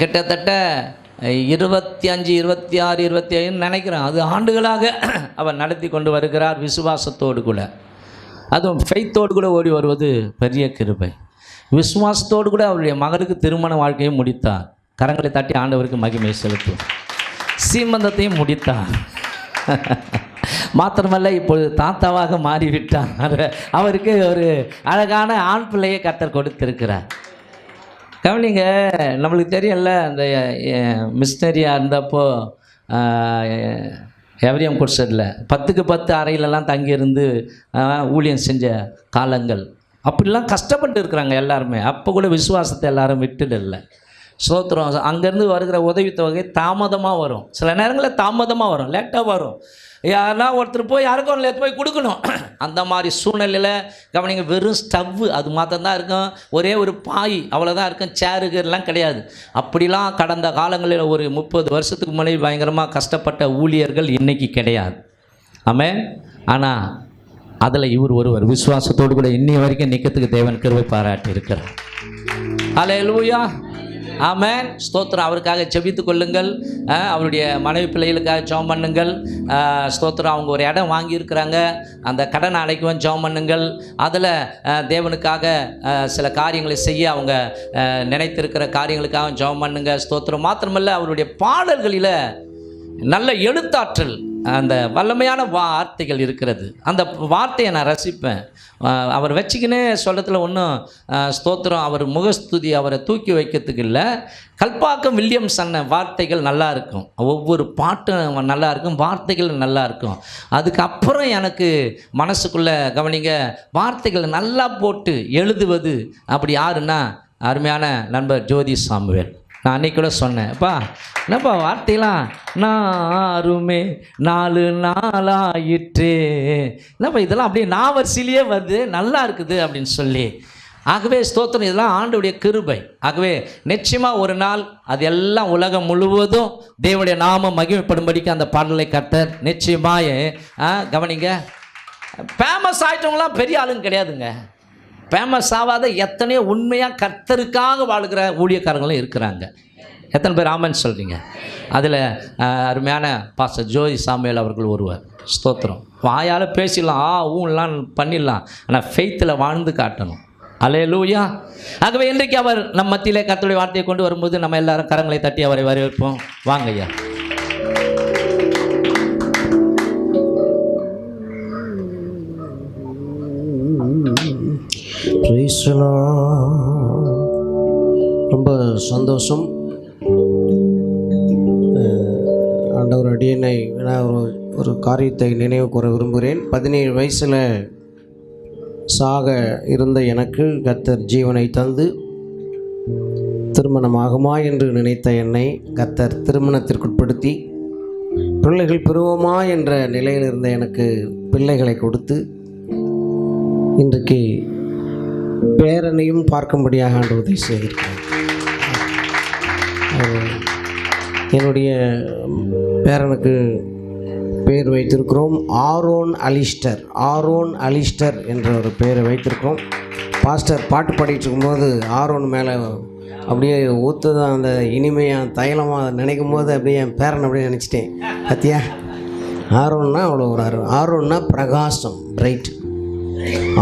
கிட்டத்தட்ட 25, 26, 27 நினைக்கிறேன். அது ஆண்டுகளாக அவர் நடத்தி கொண்டு வருகிறார் விசுவாசத்தோடு கூட. அதுவும் ஃபெய்த்தோடு கூட ஓடி வருவது பெரிய கிருபை. விசுவாசத்தோடு கூட அவருடைய மகனுக்கு திருமண வாழ்க்கையை முடித்தார். கரங்களை தட்டி ஆண்டவருக்கு மகிமை செலுத்தும். சீமந்தத்தையும் முடித்தார். மாத்திரமல்ல, இப்பொழுது தாத்தாவாக மாறிவிட்டார். அவருக்கு ஒரு அழகான ஆண் பிள்ளையை கர்த்தர் கொடுத்திருக்கிறார். கவனிங்க, நம்மளுக்கு தெரியல, அந்த மிஷினரியாக இருந்தப்போ எவரியம் குடிசையில் 10க்கு 10 அறையிலலாம் தங்கியிருந்து ஊழியம் செஞ்ச காலங்கள். அப்படிலாம் கஷ்டப்பட்டு இருக்கிறாங்க எல்லாருமே. அப்போ கூட விசுவாசத்தை எல்லாரும் விட்டுடல. ஸ்தோத்திரம். அங்கேருந்து வருகிற உதவித்தொகை தாமதமாக வரும். சில நேரங்களில் தாமதமாக வரும், லேட்டாக வரும். யாருன்னா ஒருத்தர் போய் யாருக்கும் எடுத்து போய் கொடுக்கணும். அந்த மாதிரி சூழ்நிலையில் கவனிங்க, வெறும் ஸ்டவ்வு அது மாத்திரம்தான் இருக்கும். ஒரே ஒரு பாய் அவ்வளோதான் இருக்கும். சேருகெல்லாம் கிடையாது. அப்படிலாம் கடந்த காலங்களில் ஒரு 30 வருஷத்துக்கு முன்னாடி பயங்கரமாக கஷ்டப்பட்ட ஊழியர்கள் இன்றைக்கி கிடையாது. ஆமென். ஆனால் அதில் இவர் ஒருவர் விசுவாசத்தோடு கூட இன்னி வரைக்கும் நிற்கிறதுக்கு தேவன் கிருபை பாராட்டி இருக்கிறார். அல்லேலூயா, ஆமென். ஸ்தோத்திரம். அவருக்காக ஜெபித்து கொள்ளுங்கள். அவருடைய மனைவி பிள்ளைகளுக்காக ஜெபம் பண்ணுங்கள். ஸ்தோத்திரம். அவங்க ஒரு இடம் வாங்கியிருக்கிறாங்க, அந்த கடனை அடைக்கவும் ஜெபம் பண்ணுங்கள். அதில் தேவனுக்காக சில காரியங்களை செய்ய அவங்க நினைத்திருக்கிற காரியங்களுக்காக ஜெபம் பண்ணுங்க. ஸ்தோத்திரம். மாத்திரமல்ல, அவருடைய பாடல்களில் நல்ல எழுத்தாற்றல், அந்த வல்லமையான வார்த்தைகள் இருக்கிறது. அந்த வார்த்தையை நான் ரசிப்பேன். அவர் வச்சுக்கினே சொல்லத்தில் ஒன்றும் ஸ்தோத்திரம், அவர் முகஸ்துதி அவரை தூக்கி வைக்கிறதுக்கு இல்லை. கல்பாக்கம் வில்லியம் சொன்ன வார்த்தைகள் நல்லா இருக்கும். ஒவ்வொரு பாட்டும் நல்லா இருக்கும், வார்த்தைகள் நல்லா இருக்கும். அதுக்கப்புறம் எனக்கு மனசுக்குள்ளே கவனிங்க, வார்த்தைகள் நல்லா போட்டு எழுதுவது அப்படி யாருன்னா அருமையான நண்பர் ஜோதி சாமுவேல். நான் அன்றைக்கி கூட சொன்னேன், அப்பா என்னப்பா வார்த்தையெல்லாம் நாருமே 4 நாளாயிற்றே, என்னப்பா இதெல்லாம் அப்படியே நாவரிசையிலேயே வருது, நல்லா இருக்குது அப்படின்னு சொல்லி. ஆகவே ஸ்தோத்திரம், இதெல்லாம் ஆண்டவருடைய கிருபை. ஆகவே நிச்சயமாக ஒரு நாள் அது எல்லாம் உலகம் முழுவதும் தேவனுடைய நாமம் மகிமைப்படும்படிக்கு அந்த பாடலை கர்த்தர் நிச்சயமாக கவனிங்க. ஃபேமஸ் ஆகிட்டவங்களாம் பெரிய ஆளுங்க கிடையாதுங்க. ஃபேமஸ் ஆகாத எத்தனையோ உண்மையாக கர்த்தருக்காக வாழ்கிற ஊழியக்காரங்களும் இருக்கிறாங்க. எத்தனை பேர் ஆமென் சொல்கிறீங்க? அதில் அருமையான பாஸ்டர் ஜோதி சாமுவேல் அவர்கள் ஒருவர். ஸ்தோத்திரம். வாயால் பேசிடலாம், ஊன்லாம் பண்ணிடலாம், ஆனால் ஃபெய்த்தில் வாழ்ந்து காட்டணும். அல்லேலூயா. ஆகவே இன்றைக்கு அவர் நம் மத்தியிலே கர்த்தருடைய வார்த்தையை கொண்டு வரும்போது நம்ம எல்லாரும் கரங்களை தட்டி அவரை வரவேற்போம். வாங்க ஐயா. ரொம்ப சந்தோஷம். ஆண்டவர் அடியனை நான் ஒரு காரியத்தை நினைவு கூற விரும்புகிறேன். 17 வயசில் சாக இருந்த எனக்கு கர்த்தர் ஜீவனை தந்து திருமணமாகுமா என்று நினைத்த என்னை கர்த்தர் திருமணத்திற்குட்படுத்தி பிள்ளைகள் பெறுவோமா என்ற நிலையில் இருந்த எனக்கு பிள்ளைகளை கொடுத்து இன்றைக்கு பேரனையும் பார்க்கும்படியாக ஆண்டவர் உதவி செய்திருக்கிறார். என்னுடைய பேரனுக்கு பேர் வைத்திருக்கிறோம் ஆரோன் அலிஸ்டர். ஆரோன் அலிஸ்டர் என்ற ஒரு பேரை வைத்திருக்கிறோம். பாஸ்டர் பாட்டு பாடிட்டு இருக்கும்போது ஆரோன் மேலே அப்படியே ஊற்றுதான் அந்த இனிமையாக தைலமாக நினைக்கும் போது அப்படியே என் பேரன் அப்படியே நினச்சிட்டேன். பத்தியா, ஆரோன்னா அவ்வளோ ஒரு ஆரோன்னா பிரகாசம், பிரைட்.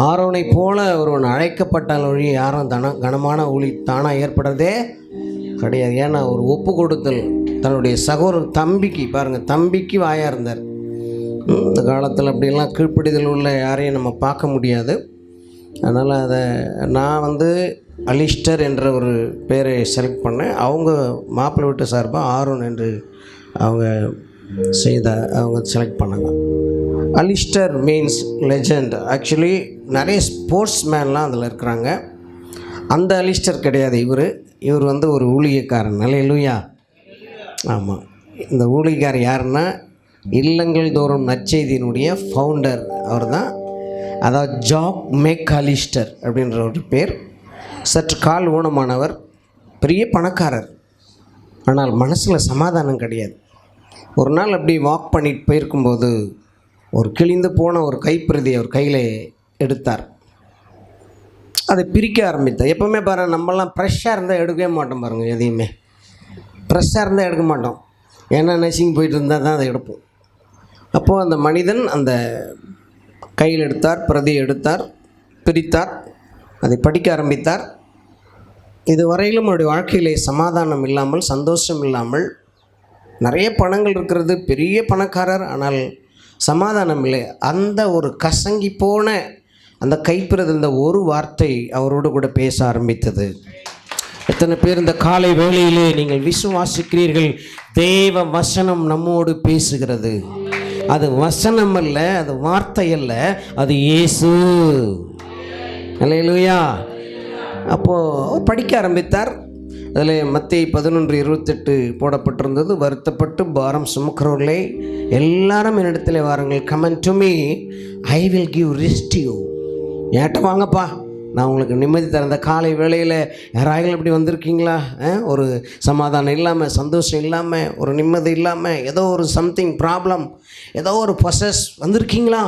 ஆரோனை போல ஒருவன் அழைக்கப்பட்டால் ஒழி யாரும் கனமான ஒளி தானாக ஏற்படுறதே கிடையாது. ஏன்னா ஒரு ஒப்பு கொடுத்தல் தன்னுடைய சகோதரர் தம்பிக்கு, பாருங்கள், தம்பிக்கு வாயாக இருந்தார். இந்த காலத்தில் அப்படிலாம் கீழ்ப்பிடிதல் உள்ள யாரையும் நம்ம பார்க்க முடியாது. அதனால் அதை நான் அலிஸ்டர் என்ற ஒரு பேரை செலக்ட் பண்ணேன். அவங்க மாப்பிள்ளை வீட்டு சார்பாக ஆரோன் என்று அவங்க செலக்ட் பண்ணாங்க. Alistair means legend. ஆக்சுவலி நிறைய ஸ்போர்ட்ஸ் மேன்லாம் அதில் இருக்கிறாங்க. அந்த அலிஸ்டர் கிடையாது. இவர் ஒரு ஊழியக்காரன். அல்லேலூயா. ஆமாம், இந்த ஊழியக்காரர் யாருன்னா இல்லங்கள் தோறும் நற்செய்தியினுடைய ஃபவுண்டர் அவர் தான். அதாவது ஜாக் மேக் அலிஸ்டர் அப்படின்ற ஒரு பேர். சற்று கால் ஊனமானவர், பெரிய பணக்காரர், ஆனால் மனசில் சமாதானம் கிடையாது. ஒரு நாள் அப்படி வாக் பண்ணிட்டு போயிருக்கும்போது ஒரு கிழிந்து போன ஒரு கைப்பிரதி அவர் கையில் எடுத்தார். அதை பிரிக்க ஆரம்பித்தார். எப்போவுமே பாருங்கள், நம்மளாம் ஃப்ரெஷ்ஷாக இருந்தால் எடுக்கவே மாட்டோம் பாருங்கள் எதையுமே. ஃப்ரெஷ்ஷாக இருந்தால் எடுக்க மாட்டோம், ஏன்னா நசிங் போயிட்டு இருந்தால் தான் அதை எடுப்போம். அப்போது அந்த மனிதன் அந்த கையில் எடுத்தார், பிரதியை எடுத்தார், பிரித்தார், அதை படிக்க ஆரம்பித்தார். இதுவரையிலும் அவருடைய வாழ்க்கையிலே சமாதானம் இல்லாமல், சந்தோஷம் இல்லாமல், நிறைய பணங்கள் இருக்கிறது, பெரிய பணக்காரர், ஆனால் சமாதானம் இல்லை. அந்த ஒரு கசங்கி போன அந்த கைப்பிரதி இந்த ஒரு வார்த்தை அவரோடு கூட பேச ஆரம்பித்தது. எத்தனை பேர் இந்த காலை வேளையிலே நீங்கள் விசுவாசிக்கிறீர்கள்? தேவ வசனம் நம்மோடு பேசுகிறது. அது வசனம் அல்ல, அது வார்த்தை அல்ல, அது இயேசு. அல்லேலூயா. அப்போது படிக்க ஆரம்பித்தார். அதில் மத்தேயு 11:28 போடப்பட்டிருந்தது. வருத்தப்பட்டு பாரம் சுமக்கிறவர்களே எல்லாரும் என்னிடத்தில் வாருங்கள், come on to me, I will give rest you. ஏட்ட வாங்கப்பா, நான் உங்களுக்கு நிம்மதி தரேன். இந்த காலை வேளையில் யாராவது இப்படி வந்திருக்கீங்களா? ஒரு சமாதானம் இல்லாமல், சந்தோஷம் இல்லாமல், ஒரு நிம்மதி இல்லாமல், ஏதோ ஒரு சம்திங் ப்ராப்ளம், ஏதோ ஒரு ப்ரொசஸ் வந்திருக்கீங்களா?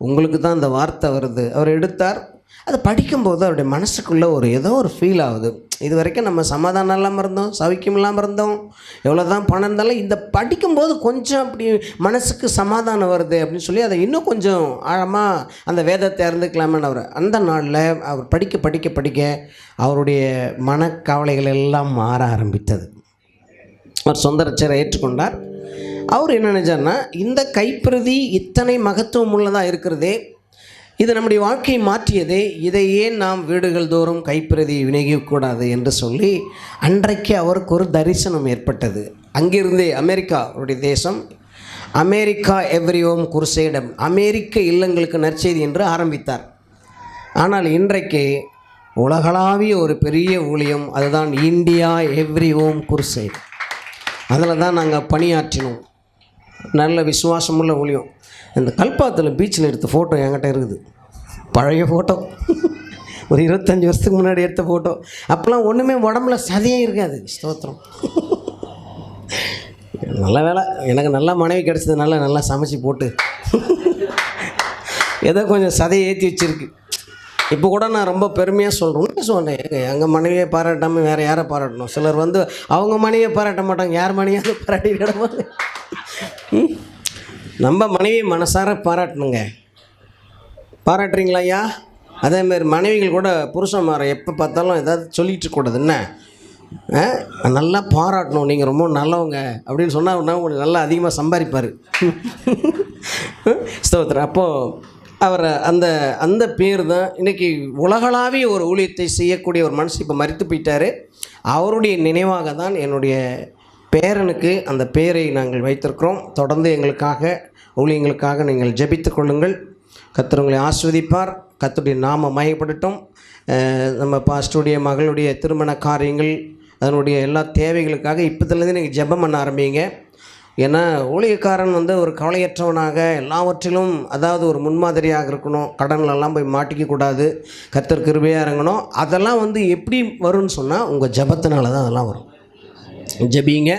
உங்களுக்கு தான் இந்த வார்த்தை வருது. அவர் எடுத்தார். அதை படிக்கும்போது அவருடைய மனசுக்குள்ளே ஏதோ ஒரு ஃபீல் ஆகுது. இது வரைக்கும் நம்ம சமாதானம் இல்லாமல் இருந்தோம், சௌக்கியம் இல்லாமல் இருந்தோம், எவ்வளோ தான் பணம் இருந்தாலும் இந்த படிக்கும்போது கொஞ்சம் அப்படி மனசுக்கு சமாதானம் வருது அப்படின்னு சொல்லி அதை இன்னும் கொஞ்சம் ஆழமாக அந்த வேதத்தை அறிந்துக்கலாமேன்னு அவர் அந்த நாளில் அவர் படிக்க படிக்க படிக்க அவருடைய மனக்கவலைகள் எல்லாம் மாற ஆரம்பித்தது. அவர் சொந்த ரட்சரை ஏற்றுக்கொண்டார். அவர் என்ன நினைச்சார்னா, இந்த கைப்பிரதி இத்தனை மகத்துவம் உள்ளதாக இருக்கிறதே, இது நம்முடைய வாழ்க்கையை மாற்றியதே, இதை ஏன் நாம் வீடுகள் தோறும் கைப்பிரதி விநியோகிக்கக்கூடாது என்று சொல்லி அன்றைக்கு அவருக்கு ஒரு தரிசனம் ஏற்பட்டது. அங்கிருந்தே அமெரிக்கா, அவருடைய தேசம், அமெரிக்கா எவ்ரி ஹோம் குருசேடம், அமெரிக்க இல்லங்களுக்கு நற்செய்தி என்று ஆரம்பித்தார். ஆனால் இன்றைக்கு உலகளாவிய ஒரு பெரிய ஊழியம், அதுதான் இந்தியா எவ்ரி ஹோம் குருசேட். அதில் தான் நாங்கள் பணியாற்றினோம். நல்ல விசுவாசமுள்ள ஊழியம். இந்த கல்பாத்தில் பீச்சில் எடுத்த ஃபோட்டோ என்கிட்ட இருக்குது, பழைய ஃபோட்டோ, ஒரு 25 வருஷத்துக்கு முன்னாடி எடுத்த ஃபோட்டோ. அப்போல்லாம் ஒன்றுமே உடம்புல சதையே இருக்காது. ஸ்தோத்திரம். நல்ல வேலை, எனக்கு நல்ல மனைவி கிடச்சதுனால நல்லா சமைச்சு போட்டு ஏதோ கொஞ்சம் சதையை ஏற்றி வச்சுருக்கு. இப்போ கூட நான் ரொம்ப பெருமையாக சொல்கிறேன், எங்கள் மனைவியை பாராட்டாமல் வேறு யாரை பாராட்டணும்? சிலர் அவங்க மனைவியை பாராட்ட மாட்டாங்க, யார் மனைவியாவது பாராட்டி கிடப்பாங்க. நம்ம மனைவி மனசார பாராட்டணுங்க. பாராட்டுறீங்களா ஐயா? அதேமாரி மனைவிகள் கூட புருஷன்மாரை எப்போ பார்த்தாலும் ஏதாவது சொல்லிகிட்டு இருக்கக்கூடாது. என்ன நல்லா பாராட்டணும், நீங்கள் ரொம்ப நல்லவங்க அப்படின்னு சொன்னால் உங்களுக்கு நல்லா அதிகமாக சம்பாதிப்பார். ஸ்தோத்திரம். அப்போது அவர் அந்த அந்த பேர் தான் இன்றைக்கி உலகளாவிய ஒரு ஊழியத்தை செய்யக்கூடிய ஒரு மனுஷன் இப்போ மரித்து போயிட்டார். அவருடைய நினைவாக தான் என்னுடைய பேரனுக்கு அந்த பேரை நாங்கள் வைத்திருக்கிறோம். தொடர்ந்து எங்களுக்காக, ஊழியங்களுக்காக நீங்கள் ஜெபித்து கொள்ளுங்கள். கர்த்தர் உங்களை ஆஸ்வதிப்பார். கர்த்தருடைய நாமம் மகிமைப்படட்டும். நம்ம பாஸ்டருடைய மகளுடைய திருமண காரியங்கள், அதனுடைய எல்லா தேவைகளுக்காக இப்போதுலேருந்து நீங்கள் ஜெபம் பண்ண ஆரம்பிங்க. ஏன்னா ஊழியக்காரன் ஒரு கவலையற்றவனாக எல்லாவற்றிலும், அதாவது ஒரு முன்மாதிரியாக இருக்கணும். கடன்களெல்லாம் போய் மாட்டிக்கக்கூடாது. கர்த்தர் கிருபையாக இறங்கணும். அதெல்லாம் எப்படி வரும்னு சொன்னால் உங்கள் ஜெபத்தினால தான் அதெல்லாம் வரும். ஜெபிங்க.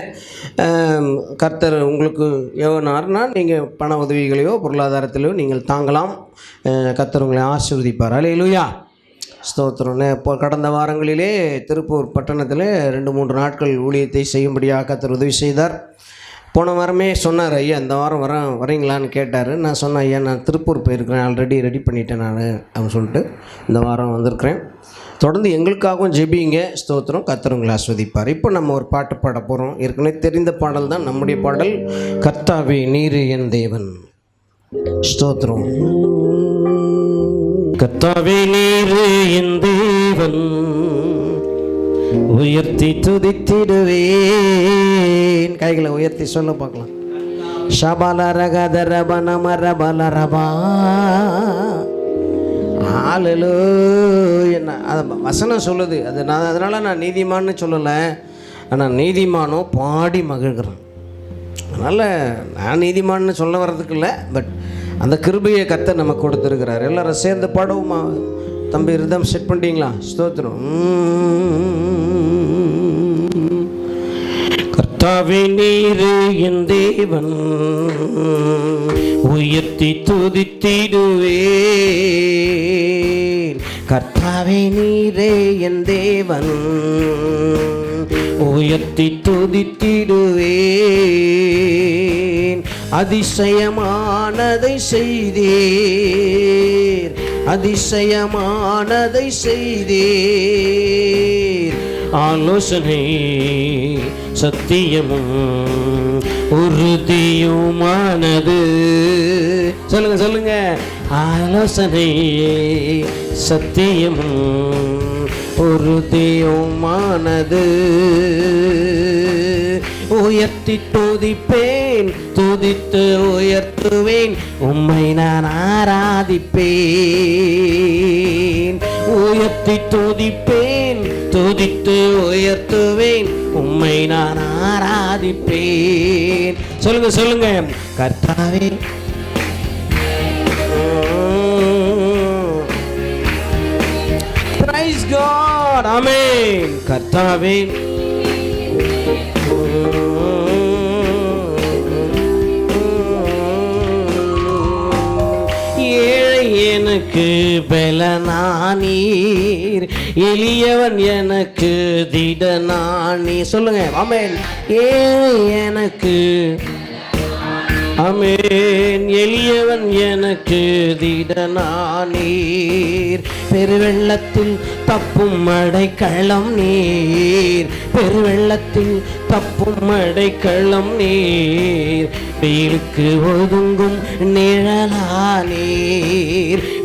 கர்த்தர் உங்களுக்கு எவனார்னா நீங்கள் பண உதவிகளையோ பொருளாதாரத்திலையோ நீங்கள் தாங்கலாம். கர்த்தர் உங்களை ஆசீர்வதிப்பார். அல்லேலூயா. ஸ்தோத்திரம். இப்போ கடந்த வாரங்களிலே திருப்பூர் பட்டணத்தில் 2-3 நாட்கள் ஊழியத்தை செய்யும்படியாக கர்த்தர் உதவி செய்தார். போன வாரமே சொன்னார், ஐயா இந்த வாரம் வரீங்களான்னு கேட்டார். நான் சொன்னேன், ஐயா நான் திருப்பூர் போயிருக்கிறேன், ஆல்ரெடி ரெடி பண்ணிட்டேன் நான் அப்படின்னு சொல்லிட்டு இந்த வாரம் வந்திருக்கிறேன். தொடர்ந்து எங்களுக்காகவும் ஜெபிங்க. ஸ்தோத்திரம். கர்த்தர் உங்களை ஆஸ்வதிப்பார். இப்போ நம்ம ஒரு பாட்டு பாட போகிறோம். ஏற்கனவே தெரிந்த பாடல் தான் நம்முடைய பாடல். கர்த்தாவே நீர் என் தேவன். ஸ்தோத்திரம். கர்த்தாவே நீர் என் தேவன், உயர்த்தி துதித்திடுவேன். கைகளை உயர்த்தி சொல்ல பார்க்கலாம். ஷபலரகதரபனமரபலரபா. என்ன அது வசனம் சொல்லுது. அது அதனால் நான் நீதிமான்னு சொல்லலை, ஆனால் நீதிமானோ பாடி மகிழ்கிறேன். அதனால் நான் நீதிமான்னு சொல்ல வர்றதுக்கு இல்லை, பட் அந்த கிருபையை கர்த்தர் நமக்கு கொடுத்துருக்கிறார். எல்லோரும் சேர்ந்து பாடுவோமா? தம்பி ரிதம் செட் பண்ணிட்டீங்களா? ஸ்தோத்திரம். கர்த்தாவே நீர் என் தேவன், உயர்த்தி துதித்திடுவேன். கர்த்தா கர்த்தாவே நீரே என் தேவன், உயர்த்தி துதித்திடுவேன். அதிசயமானதை செய்தீர், அதிசயமானதை செய்தீர். ஆலோசனை சத்தியமும் உறுதியுமானது. சொல்லுங்க சொல்லுங்க. ஆலோசனை சத்தியமும் உறுதியுமானது. உயர்த்தி துதிப்பேன், துதித்து உயர்த்துவேன், உம்மை நான் ஆராதிப்பேன். உயர்த்தி துதிப்பேன், துதித்து உயர்த்துவேன், உம்மை நான் ஆராதிப்பேன். சொல்லுங்க சொல்லுங்க. கர்த்தாவே praise God, amen. கர்த்தாவே ஏழை எனக்கு பலனானீர், எளியவன் எனக்கு திடனானி. சொல்லுங்க ஆமென். ஏழை எனக்கு ஆமென், எளியவன் எனக்கு திடனானீர். பெருவெள்ளத்தில் தப்பும் அடைக்கலம் நீர், பெருவெள்ளத்தில் தப்பும் அடைக்கலம் நீர். வெயிலுக்கு ஒதுங்கும் நிழலானீர்,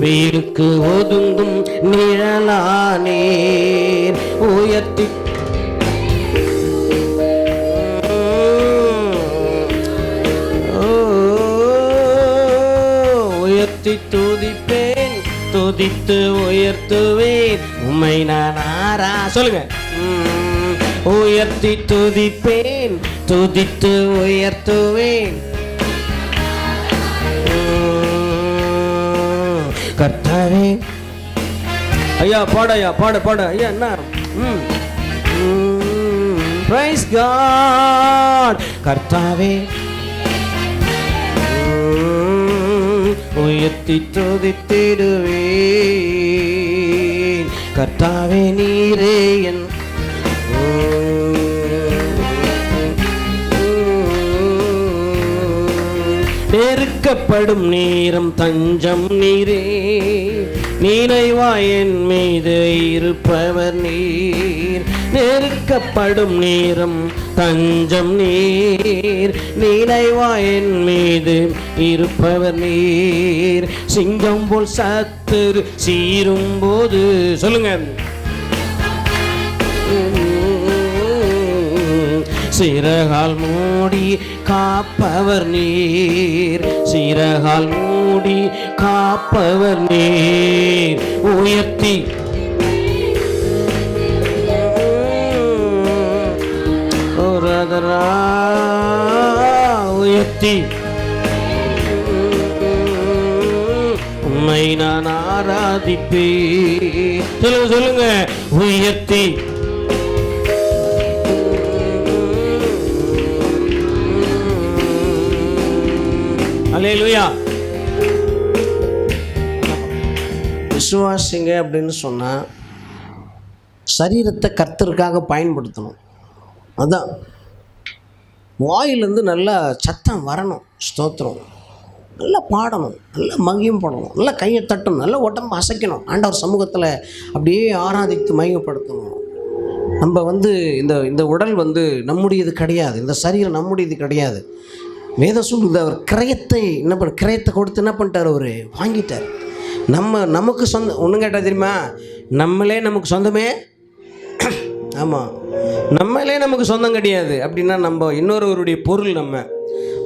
வெயிலுக்கு ஒதுங்கும் நிழலானீர். உயர்த்தி துதிப்பேன், துதித்து உயர்த்துவேன், உம்மை நான் சொல்லுங்க. உயர்த்தி துதிப்பேன், துதித்து உயர்த்துவேன். கர்த்தாவே ஐயா பாடு, ஐயா பாடு பாடு ஐயா. என்ன பிரைஸ் காட். கர்த்தாவே உயர்த்தி துதித்திடுவேன். கர்த்தாவே நீரே என் நெருக்கப்படும் நேரம் தஞ்சம் நீரே, நினைவா என் மீது இருப்பவர் நீர். நெருக்கப்படும் நேரம் தஞ்சம் நீர், நினைவா என் மீது இருப்பவர் நீர். சிங்கம் போல் சத்துரு சீரும் போது சொல்லுங்க. சிறகால் மூடி காப்பவர் நீர், சிறகால் மூடி காப்பவர் நீர். உயர்த்தி உயர்த்தி உம்மை நான் ஆராதிப்பேன். சொல்லுங்க சொல்லுங்க. உயர்த்தி அல்லேலூயா. விசுவாசிங்க அப்படின்னு சொன்னால் சரீரத்தை கர்த்தருக்காக பயன்படுத்தணும். அதுதான் வாயிலேருந்து நல்லா சத்தம் வரணும். ஸ்தோத்திரம். நல்லா பாடணும், நல்லா மகியம் போடணும், நல்லா கையை தட்டணும், நல்லா உடம்பு அசைக்கணும். ஆண்டவர் சமூகத்தில் அப்படியே ஆராதித்து மகிமைப்படுத்தணும். நம்ம இந்த இந்த உடல் நம்முடையது கிடையாது, இந்த சரீரம் நம்முடையது கிடையாது. வேதம் சொல்லுது, அவர் கிரயத்தை கிரயத்தை கொடுத்து என்ன பண்ணிட்டார், அவர் வாங்கிட்டார். நமக்கு சொந்தம் ஒன்றும் கேட்டால் தெரியுமா, நம்மளே நமக்கு சொந்தமே. ஆமாம், நம்மளே நமக்கு சொந்தம் கிடையாது. அப்படின்னா நம்ம இன்னொருவருடைய பொருள்.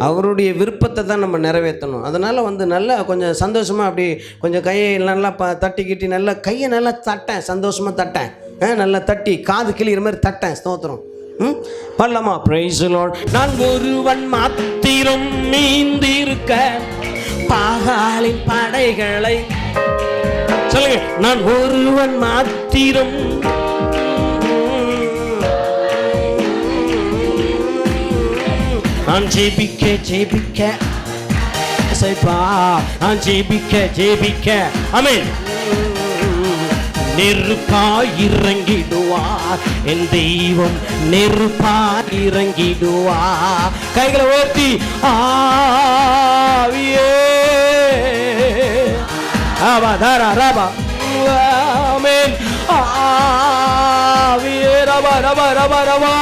அவருடைய விருப்பத்தை தான் நம்ம நிறைவேற்றணும். அதனால் நல்லா கொஞ்சம் சந்தோஷமாக அப்படி கொஞ்சம் கையை நல்லா தட்டிக்கிட்டி நல்லா கையை நல்லா தட்டேன், சந்தோஷமாக தட்டேன், நல்லா தட்டி காது கிளிகிற மாதிரி தட்டேன். ஸ்தோத்திரம். பல்லமா பிரைஸ் தி லார்ட். நான் ஒருவன் மாத்திரம் மீந்திருக்க பாகாலின் படைகளை சொல்லுங்க. நான் ஒருவன் மாத்திரம் நான் ஜெபிக்க ஜெபிக்க சைப்பா, நான் ஜெபிக்க ஜெபிக்க. ஆமென். நெருப்பாய் இறங்கிடுவார். என் தெய்வம் நெருப்பாய் இறங்கிடுவார். கைகளை உயர்த்தி ஆவியே ஆபா தாரா ராபா ஆமென். ஆவியே ரபா ரபா ரபா ரபா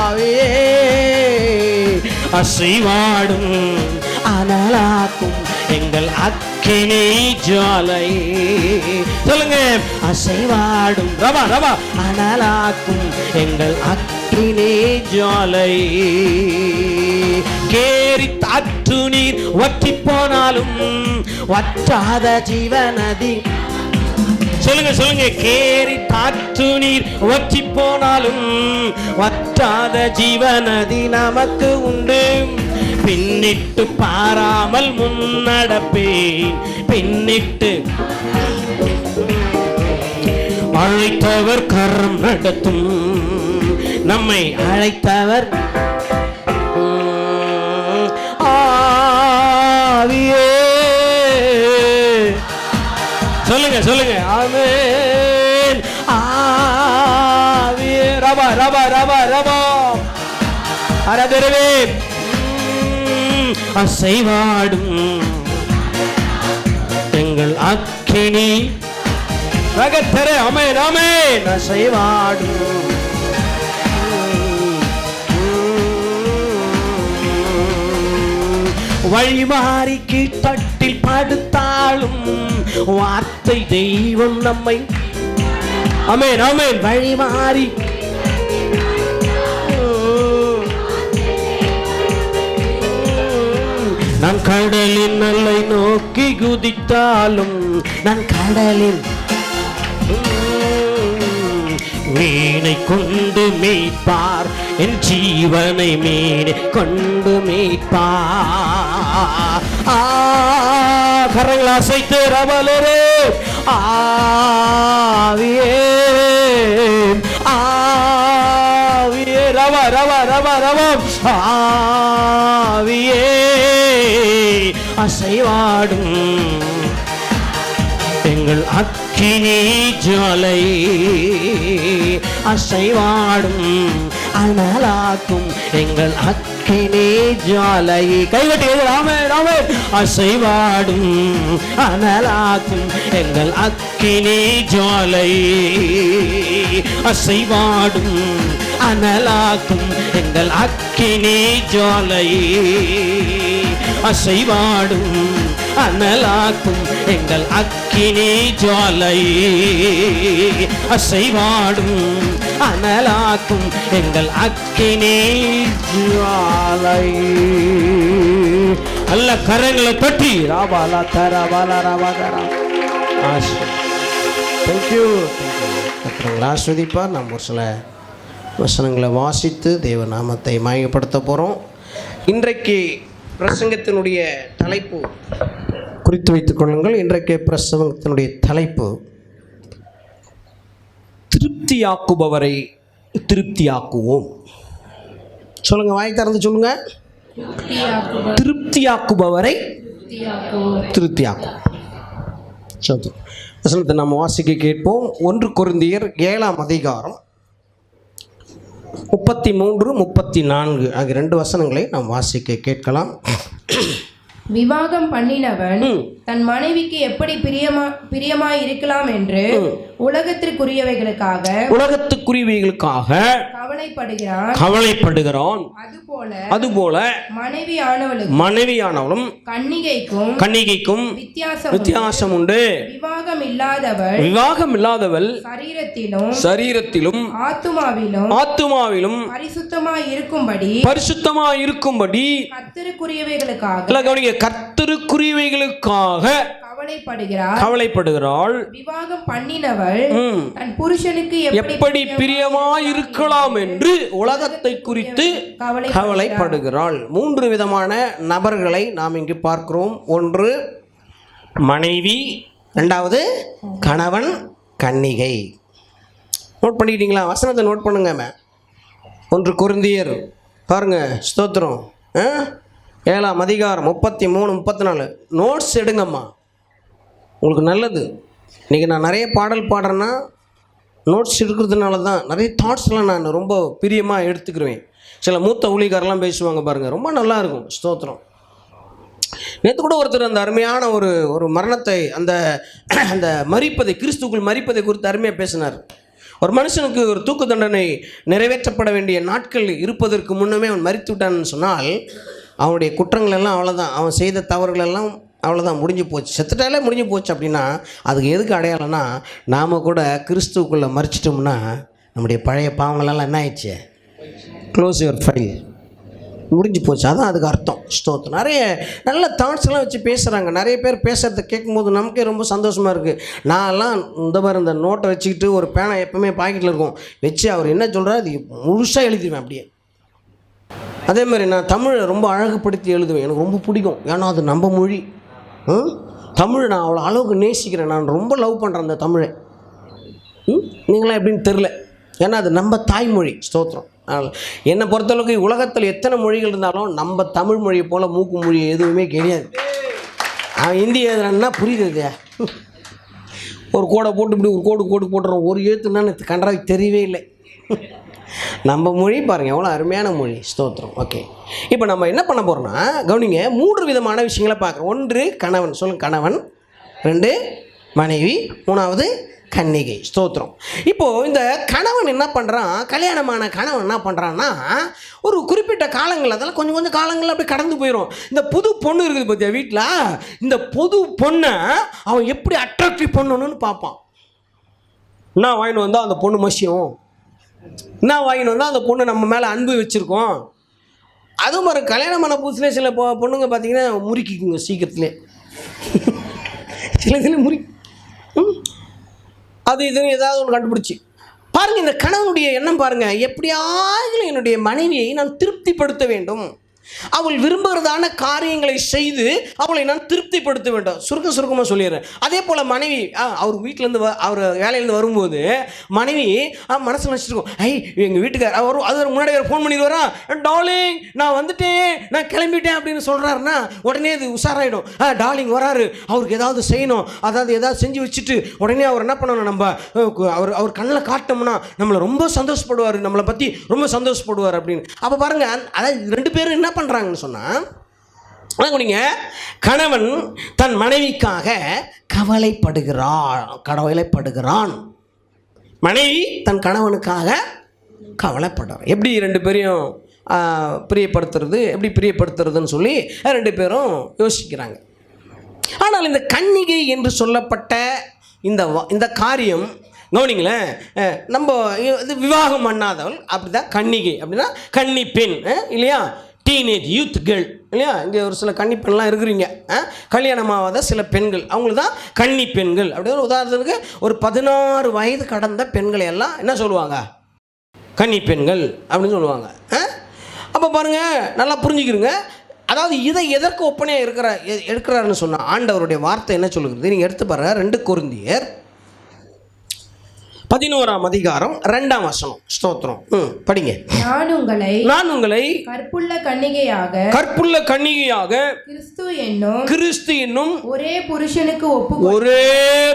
ஆவியே அசைவாடும் அனலாக்கும் எங்கள் அக்கினி ஜுவாலை. சொல்லுங்க. அசைவாடும் ரபா ரபா அனலாக்கும் எங்கள் அக்கினி ஜுவாலை. கேரி தாற்று நீர் வற்றி போனாலும் வற்றாத ஜீவநதி. சொல்லுங்க சொல்லுங்க. கேரி தாற்று நீர் வற்றி போனாலும் வற்றாத ஜீவநதி நமக்கு உண்டு. பின்னிட்டு பாராமல் முன்னடப்பேன். பின்னிட்டு அழைத்தவர் கரம் நடத்தும். நம்மை அழைத்தவர் ஆவியே. சொல்லுங்க சொல்லுங்க. ஆமென். ஆவியே ரபா ரபா ரபா ரபா அரதரவே அசைவாடும் எங்கள் அக்கினி ரகத்தரே. ஆமென் ஆமென். அசைவாடும் வழிமாறி கீழ்த்தட்டில் படுத்தாலும் வார்த்தை தெய்வம் நம்மை. ஆமென் ஆமென். வழிமாறி நான் கடலின் நல்லை நோக்கி குதித்தாலும் நான் கடலின் மீனை கொண்டு மீட்பார். என் ஜீவனை மீனை கொண்டு மீட்பார். கரங்கள் அசைத்து ரபலரே ஆவியே ஆவியே ரவ ரவ ரவ ரவம் ஆவியே அசைவாடும் எங்கள் அக்கினி ஜுவாலை. அசைவாடும் அனலாக்கும் எங்கள் அக்கினி ஜுவாலை. கைகட்டி ராமே ராமே. அசைவாடும் அனலாக்கும் எங்கள் அக்கினி ஜுவாலை. அசைவாடும் அனலாக்கும் எங்கள் அக்கினி ஜுவாலை. அசைவாடும் அனலாக்கும் எங்கள் அக்கினி ஜுவாலை. அசைவாடும் அனலாக்கும் எங்கள் அக்கினி ஜுவாலை. நல்ல கரங்களை தட்டி ராபாலா தரபாலா ராபாகரா. தேங்க்யூ. கர்த்தர் ஆஸ்வதிப்பார். நாம் ஒரு சில வசனங்களை வாசித்து தேவ நாமத்தை மயப்படுத்த போகிறோம். இன்றைக்கு பிரசங்கத்தினுடைய தலைப்பு குறித்து வைத்துக் கொள்ளுங்கள். இன்றைக்கு பிரசங்கத்தினுடைய தலைப்பு திருப்தியாக்குபவரை திருப்தியாக்குவோம். சொல்லுங்க, வாய் திறந்து சொல்லுங்க. திருப்தியாக்குபவரை திருப்தியாக்கும். வசனத்தை நாம் வாசிக்க கேட்போம். 1 கொரிந்தியர் 7ஆம் அதிகாரம் 33, 34 ஆகிய 2 வசனங்களை நாம் வாசிக்க கேட்கலாம். விவாகம் பண்ணினவன் தன் மனைவிக்கு எப்படி பிரியமாய் இருக்கலாம் என்று உலகத்துக்குரியவைகளுக்காக கவலைப்படுகிறான். அதுபோல மனைவியானவளும் கன்னிகைக்கும் வித்தியாசம் உண்டு. விவாகம் இல்லாதவள் சரீரத்திலும் ஆத்துமாவிலும் பரிசுத்தமாய் இருக்கும்படி கர்த்தருக்குரியவைகளுக்காக கவலைப்படுகிறாள். விவாகம் பண்ணினவள் தன் புருஷனுக்கு எப்படி பிரியமாய் இருக்கலாம் என்று உலகத்தை குறித்து கவலைப்படுகிறாள். 3 விதமான நபர்களை நாம் இங்கு பார்க்கிறோம். 1 மனைவி, 2வது கணவன், கன்னிகை. நோட் பண்ணிக்கிட்டீங்களா? வசனத்தை நோட் பண்ணுங்க. 1 கொரிந்தியர் பாருங்க. ஸ்தோத்திரம். 7ஆம் அதிகாரம் 33, 34 நோட்ஸ் எடுங்கம்மா, உங்களுக்கு நல்லது. இன்றைக்கி நான் நிறைய பாடல் பாடுறேன்னா நோட்ஸ் இருக்கிறதுனால தான் நிறைய தாட்ஸ்லாம் நான் ரொம்ப பிரியமாக எடுத்துக்கிருவேன். சில மூத்த ஊழியக்காரெல்லாம் பேசுவாங்க பாருங்கள், ரொம்ப நல்லாயிருக்கும். ஸ்தோத்திரம். நேற்று கூட ஒருத்தர் அந்த அருமையான ஒரு மரணத்தை அந்த அந்த மரிப்பதை, கிறிஸ்துக்குள் மரிப்பதை குறித்து அருமையாக பேசினார். ஒரு மனுஷனுக்கு ஒரு தூக்கு தண்டனை நிறைவேற்றப்பட வேண்டிய நாட்கள் இருப்பதற்கு முன்னமே அவன் மரித்து விட்டான்னு சொன்னால் அவனுடைய குற்றங்கள் எல்லாம் அவ்வளோதான், அவன் செய்த தவறுகள் எல்லாம் அவ்வளோதான், முடிஞ்சு போச்சு, செத்துட்டாலே முடிஞ்சு போச்சு. அப்படின்னா அதுக்கு எதுக்கு அடையாளம்னா, நாம் கூட கிறிஸ்துக்குள்ளே மறிச்சிட்டோம்னா நம்முடைய பழைய பாவங்களெல்லாம் என்ன ஆயிடுச்சு, க்ளோஸ் யுவர் ஃபைல், முடிஞ்சு போச்சு. அதான் அதுக்கு அர்த்தம். ஸ்தோத்திரம். நிறைய நல்ல தாட்ஸ்லாம் வச்சு பேசுகிறாங்க. நிறைய பேர் பேசுகிறத கேட்கும்போது நமக்கே ரொம்ப சந்தோஷமாக இருக்குது. நான்லாம் இந்த நோட்டை வச்சுக்கிட்டு ஒரு பேனை எப்போவுமே பாக்கெட்டில் இருக்கும் வச்சு அவர் என்ன சொல்கிறார் அது முழுசாக எழுதிடுவேன் அப்படியே. அதே மாதிரி நான் தமிழை ரொம்ப அழகுப்படுத்தி எழுதுவேன். எனக்கு ரொம்ப பிடிக்கும். ஏன்னா அது நம்ம மொழி. தமிழ் நான் அவ்வளோ அளவுக்கு நேசிக்கிறேன். நான் ரொம்ப லவ் பண்ணுறேன் அந்த தமிழை. நீங்களாம் எப்படின்னு தெரில, ஏன்னா அது நம்ம தாய்மொழி. ஸ்தோத்திரம். என்னை பொறுத்தளவுக்கு உலகத்தில் எத்தனை மொழிகள் இருந்தாலும் நம்ம தமிழ் மொழியை போல் மூக்கு மொழி எதுவுமே கிடையாது. அவன் ஹிந்தி எழுதுறான்னா புரியுது, ஒரு கோடை போட்டு இப்படி ஒரு கோடு போட்டுறோம், ஒரு எழுத்துனா கன்றாவி தெரியவே இல்லை. நம்ம மொழி பாருங்கள் எவ்வளோ அருமையான மொழி. ஸ்தோத்திரம். ஓகே, இப்போ நம்ம என்ன பண்ண போகிறோம்னா கவனிங்க, 3 விதமான விஷயங்களை பார்க்குறோம். 1 கணவன், சொல்லுங்கள் கணவன். 2 மனைவி. 3வது கன்னிகை. ஸ்தோத்திரம். இப்போது இந்த கணவன் என்ன பண்ணுறான், கல்யாணமான கணவன் என்ன பண்ணுறான்னா ஒரு குறிப்பிட்ட காலங்கள், அதெல்லாம் கொஞ்சம் காலங்கள் அப்படி கடந்து போயிடும். இந்த புது பொண்ணு இருக்குது பார்த்தியா வீட்டில், இந்த புது பொண்ணை அவன் எப்படி அட்ராக்டிவ் பண்ணணும்னு பார்ப்பான். என்ன வாங்கிட்டு வந்தால் அந்த பொண்ணு மசியும், என்ன வாங்கிட்டு வந்தால் அந்த பொண்ணு நம்ம மேலே அன்பு வச்சுருக்கோம். அதுவும் மாதிரி கல்யாணமான புதுசுலேயே சில பொண்ணுங்க பார்த்தீங்கன்னா முறுக்கிக்குங்க சீக்கிரத்துலேயே, சில அது இதுன்னு ஏதாவது ஒன்று கண்டுபிடிச்சி பாருங்கள். இந்த கணவனுடைய எண்ணம் பாருங்கள், எப்படியாவது என்னுடைய மனைவியை நான் திருப்திப்படுத்த வேண்டும், அவள் விரும்புகிறதான காரியங்களை செய்து அவளை நான் திருப்திப்படுத்த வேண்டும். சுருக்கமாக சொல்லிடுறேன். அதே போல் மனைவி அவர் வீட்டிலேருந்து அவர் வேலையிலேருந்து வரும்போது மனைவி மனசில் நினச்சிருக்கோம், எங்கள் வீட்டுக்கார் அவர் அது முன்னாடி ஃபோன் பண்ணிடுவாரா, டார்லிங் நான் வந்துட்டேன், நான் கிளம்பிட்டேன் அப்படின்னு சொல்கிறாருன்னா உடனே அது உஷாராயிடும். டார்லிங் வராரு, அவருக்கு ஏதாவது செய்யணும், அதாவது ஏதாவது செஞ்சு வச்சுட்டு உடனே அவர் என்ன பண்ணணும், நம்ம அவர் கண்ணில் காட்டோம்னா நம்மளை ரொம்ப சந்தோஷப்படுவார், நம்மளை பற்றி ரொம்ப சந்தோஷப்படுவார் அப்படின்னு. அப்போ பாருங்கள், அதாவது 2 பேரும் என்ன பண்ணுறாங்கன்னு சொன்னால், கணவன் தன் மனைவிக்காக கவலைப்படுகிறான், மனைவி தன் கணவனுக்காக கவலைப்படுறான். எப்படி 2 பேரையும் பிரியப்படுத்துறது, எப்படி பிரியப்படுத்துறதுன்னு சொல்லி 2 பேரும் யோசிக்கிறாங்க. ஆனால் இந்த கன்னிகை என்று சொல்லப்பட்ட இந்த காரியம் கவனிங்களேன், நம்ம இது விவாகம் பண்ணாதவள் அப்படிதான் கன்னிகை, அப்படின்னா கன்னி பெண் இல்லையா, டீனேஜ் யூத் கேர்ள் இல்லையா. இங்கே ஒரு சில கன்னி பெண்லாம் இருக்கிறீங்க, கல்யாணமாகாத சில பெண்கள், அவங்களுக்கு தான் கன்னி பெண்கள். அப்படி ஒரு உதாரணத்துக்கு ஒரு 16 வயது கடந்த பெண்களை எல்லாம் என்ன சொல்லுவாங்க, கன்னி பெண்கள் அப்படின்னு சொல்லுவாங்க. அப்போ பாருங்கள், நல்லா புரிஞ்சுக்கிறீங்க. அதாவது இதை எதற்கு ஒப்பனையாக எடுக்கிறாருன்னு சொன்னால் ஆண்டவருடைய வார்த்தை என்ன சொல்லுகிறது, நீங்கள் எடுத்து பாருங்கள். 2 கொரிந்தியர் 11ஆம் அதிகாரம் 2ஆம் வசனம். ஸ்தோத்திரம். படிங்க. நான் உங்களை கற்புள்ள கன்னிகையாக கிறிஸ்து என்னும் ஒரே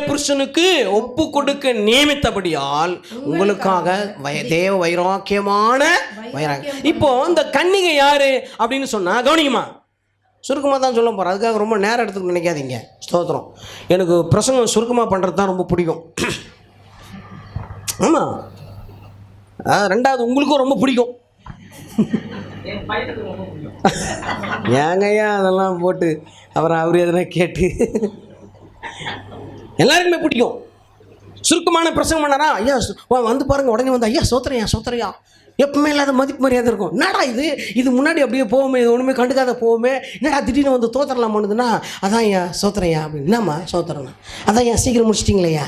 புருஷனுக்கு ஒப்பு கொடுக்க நியமித்தபடியால் உங்களுக்காக தேவ வைராக்கியமான வைராக்கியம். இப்போ இந்த கன்னிகை யாரு அப்படின்னு சொன்னா கவனிக்குமா, சுருக்கமாக தான் சொல்ல போகிறேன், அதுக்காக ரொம்ப நேரம் எடுத்துக்க நினைக்காதீங்க. ஸ்தோத்திரம். எனக்கு பிரசங்கம் சுருக்கமாக பண்ணுறது தான் ரொம்ப பிடிக்கும். ஆமாம், 2வது உங்களுக்கும் ரொம்ப பிடிக்கும். ஏங்கய்யா அதெல்லாம் போட்டு அவர் எதனா கேட்டு எல்லாருக்குமே பிடிக்கும். சுருக்கமான பிரசங்கம் பண்ணாரா, ஐயா வந்து பாருங்கள், உடனே வந்து ஐயா சோத்திரையா எப்பவுமே இல்லாத மதிப்பு மரியாதை இருக்கும். என்னடா இது முன்னாடி அப்படியே போவோமே, இது ஒன்றுமே கண்டுக்காத போவோமே, என்னடா திடீர்னு வந்து தோத்தரலாம் பண்ணுதுன்னா, அதான் ஐயா சோத்திரையா அப்படின்னு. என்னம்மா சோத்திரண்ணா, அதான் ஐயா சீக்கிரம் முடிச்சிட்டிங்களேயா,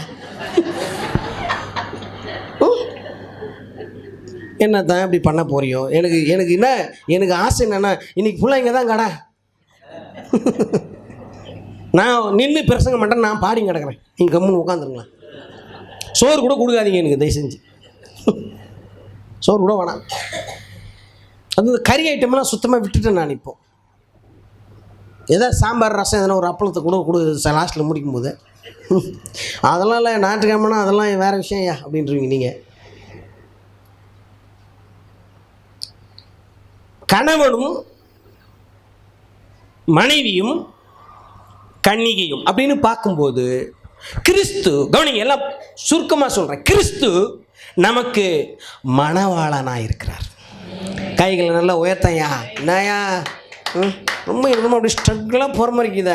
என்ன தான் இப்படி பண்ண போறியோ. எனக்கு ஆசை என்னென்னா, இன்னைக்கு ஃபுல்லாக இங்கே தான் கடை, நான் நின்று பிரசங்கம் பண்ணுறேன், நான் பாடி கிடக்கிறேன், நீங்கள் கம்முன்னு உட்காந்துருங்களா. சோறு கூட கொடுக்காதீங்க எனக்கு, தயவு செஞ்சு சோறு கூட வேணாம். அது கறி ஐட்டம்லாம் சுத்தமாக விட்டுட்டேன் நான். இப்போ ஏதோ சாம்பார் ரசம் எதனா ஒரு அப்பளத்தை கொடு லாஸ்ட்டில் முடிக்கும்போது அதெல்லாம் இல்லை, ஞாயிற்றுக்கிழமைனா அதெல்லாம் வேறு விஷயம்யா அப்படின்றீங்க நீங்கள். கணவனும் மனைவியும் கன்னிகையும் அப்படின்னு பார்க்கும்போது கிறிஸ்து, கவனிங்க, எல்லாம் சுருக்கமாக சொல்கிறேன், கிறிஸ்து நமக்கு மணவாளனாக இருக்கிறார். கைகளை நல்லா உயர்த்தையா, என்னையா ரொம்ப என்னமோ அப்படி ஸ்ட்ரகிளாக பொறமறிக்குத,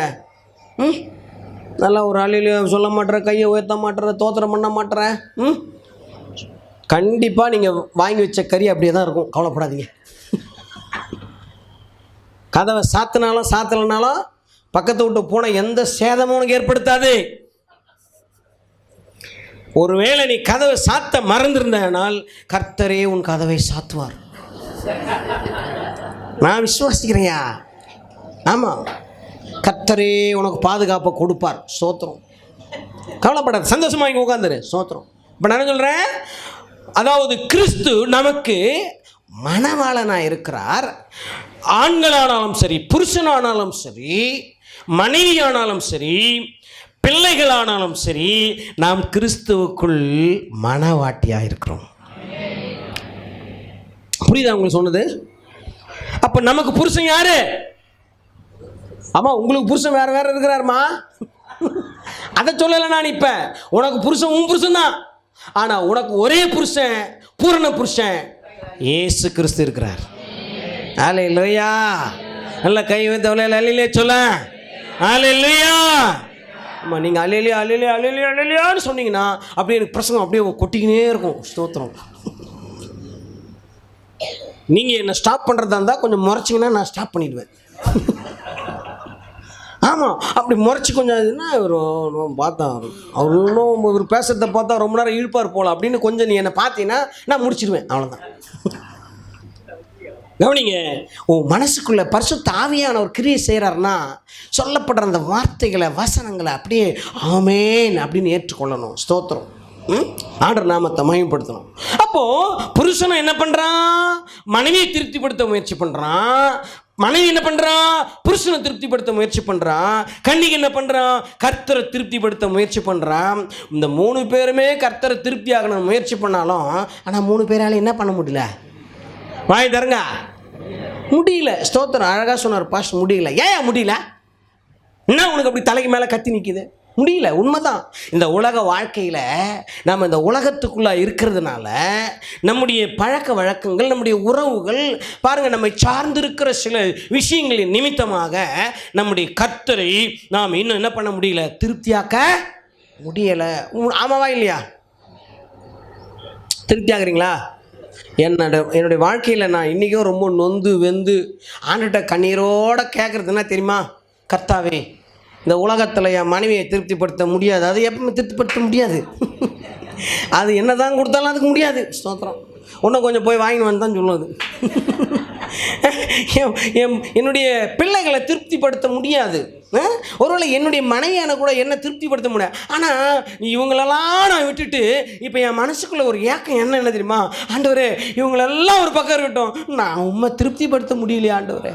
நல்லா ஒரு அழிலையும் சொல்ல மாட்டேற, கையை உயர்த்த மாட்டேற, தோத்திரம் பண்ண மாட்டேற. கண்டிப்பாக நீங்கள் வாங்கி வச்ச கறி அப்படியே தான் இருக்கும், கவலைப்படாதீங்க. கதவை சாத்தினாலும் சாத்தலைனாலும் பக்கத்தை விட்டு போன எந்த சேதமும் உனக்கு ஏற்படுத்தாது. ஒருவேளை நீ கதவை சாத்த மறந்திருந்தனால் கர்த்தரே உன் கதவை சாத்துவார். நான் விசுவாசிக்கிறேயா. ஆமாம், கர்த்தரே உனக்கு பாதுகாப்பை கொடுப்பார். ஸ்தோத்திரம். கவலைப்படாத, சந்தோஷமா இங்கே உட்காந்துரு. ஸ்தோத்திரம். இப்போ நான் சொல்கிறேன், அதாவது கிறிஸ்து நமக்கு மணவாளனாக இருக்கிறார். ஆண்களானாலும் சரி, புருஷனானாலும் சரி, மனைவியானாலும் சரி, பிள்ளைகளானாலும் சரி, நாம் கிறிஸ்துவுக்குள் மணவாட்டியாக இருக்கிறோம். புரியுதா உங்களுக்கு சொன்னது? அப்போ நமக்கு புருஷன் யாரு? ஆமாம், உங்களுக்கு புருஷன் வேற வேற இருக்கிறாருமா, அதை சொல்லலை நான். இப்போ உனக்கு புருஷன் உன் புருஷன் தான், ஆனால் உனக்கு ஒரே புருஷன், பூரண புருஷன் இயேசு கிறிஸ்து இருக்கிறார். அல்லேலூயா. நல்ல கை வைத்தவளே அல்லேலூயா சொல்ல. அல்லேலூயா. ஆமாம், நீங்கள் அல்லேலூயா அல்லேலூயா அல்லேலூயா அல்லேலூயான்னு சொன்னீங்கன்னா அப்படியே எனக்கு பிரசங்கம் அப்படியே கொட்டிக்கினே இருக்கும். ஸ்தோத்திரம். நீங்கள் என்னை ஸ்டாப் பண்ணுறதா இருந்தால் கொஞ்சம் முறைச்சிங்கன்னா நான் ஸ்டாப் பண்ணிடுவேன். ஆமாம், அப்படி முறைச்சி கொஞ்சம் இதுன்னா பார்த்தா அவர் இன்னும் இவர் பேசுகிறத பார்த்தா ரொம்ப நேரம் இழுப்பார் போகலாம் அப்படின்னு கொஞ்சம் நீ என்னை பார்த்தீங்கன்னா நான் முடிச்சிடுவேன். அவ்வளோதான். கவனிங்க, உன் மனசுக்குள்ள பரிசுத்த ஆவியான ஒரு கிரியை செய்கிறாருன்னா சொல்லப்படுற அந்த வார்த்தைகளை, வசனங்களை அப்படியே ஆமேன் அப்படின்னு ஏற்றுக்கொள்ளணும். ஸ்தோத்திரம். ஆண்டவர் நாமத்தை மகிமைப்படுத்தணும். அப்போது புருஷனும் என்ன பண்ணுறான்? மனைவியை திருப்திப்படுத்த முயற்சி பண்ணுறான். மனைவி என்ன பண்ணுறான்? புருஷனை திருப்திப்படுத்த முயற்சி பண்ணுறான். கன்னிகை என்ன பண்ணுறான்? கர்த்தரை திருப்திப்படுத்த முயற்சி பண்ணுறான். இந்த 3 பேருமே கர்த்தரை திருப்தி ஆகணும் முயற்சி பண்ணாலும், ஆனால் 3 பேரால் என்ன பண்ண முடியல? வாய் தருங்க, முடியல. ஸ்தோத்திரம். அழகாக சொன்னார் பாஸ்டர், முடியல. ஏன் முடியல? என்ன உனக்கு அப்படி தலைக்கு மேலே கத்தி நிற்கிது? முடியல. உண்மைதான். இந்த உலக வாழ்க்கையில் நம்ம இந்த உலகத்துக்குள்ளே இருக்கிறதுனால நம்முடைய பழக்க வழக்கங்கள், நம்முடைய உறவுகள் பாருங்கள், நம்மை சார்ந்திருக்கிற சில விஷயங்களின் நிமித்தமாக நம்முடைய கர்த்தரை நாம் இன்னும் என்ன பண்ண முடியல? திருப்தியாக்க முடியலை. ஆமாவா இல்லையா? திருப்தியாகிறீங்களா? என்னுடைய வாழ்க்கையில் நான் இன்றைக்கும் ரொம்ப நொந்து வெந்து ஆண்டுகிட்ட கண்ணீரோடு கேட்குறதுன்னா தெரியுமா? கர்த்தாவே, இந்த உலகத்தில் என் மனைவியை திருப்திப்படுத்த முடியாது. அது எப்பவுமே திருப்திப்படுத்த முடியாது. அது என்ன தான் கொடுத்தாலும் அதுக்கு முடியாது. ஸ்தோத்திரம். இன்னும் கொஞ்சம் போய் வாங்கின்னு வந்து தான் சொல்லுவது. என்னுடைய பிள்ளைகளை திருப்திப்படுத்த முடியாது. ஒருவேளை என்னுடைய மனைவியான கூட என்ன திருப்திப்படுத்த முடியாது. ஆனால் இவங்களெல்லாம் நான் விட்டுட்டு இப்போ என் மனசுக்குள்ளே ஒரு ஏக்கம் என்ன தெரியுமா? ஆண்டவரே, இவங்களெல்லாம் ஒரு பக்கம் இருக்கட்டும், நான் உண்மை திருப்திப்படுத்த முடியலையா ஆண்டவரே?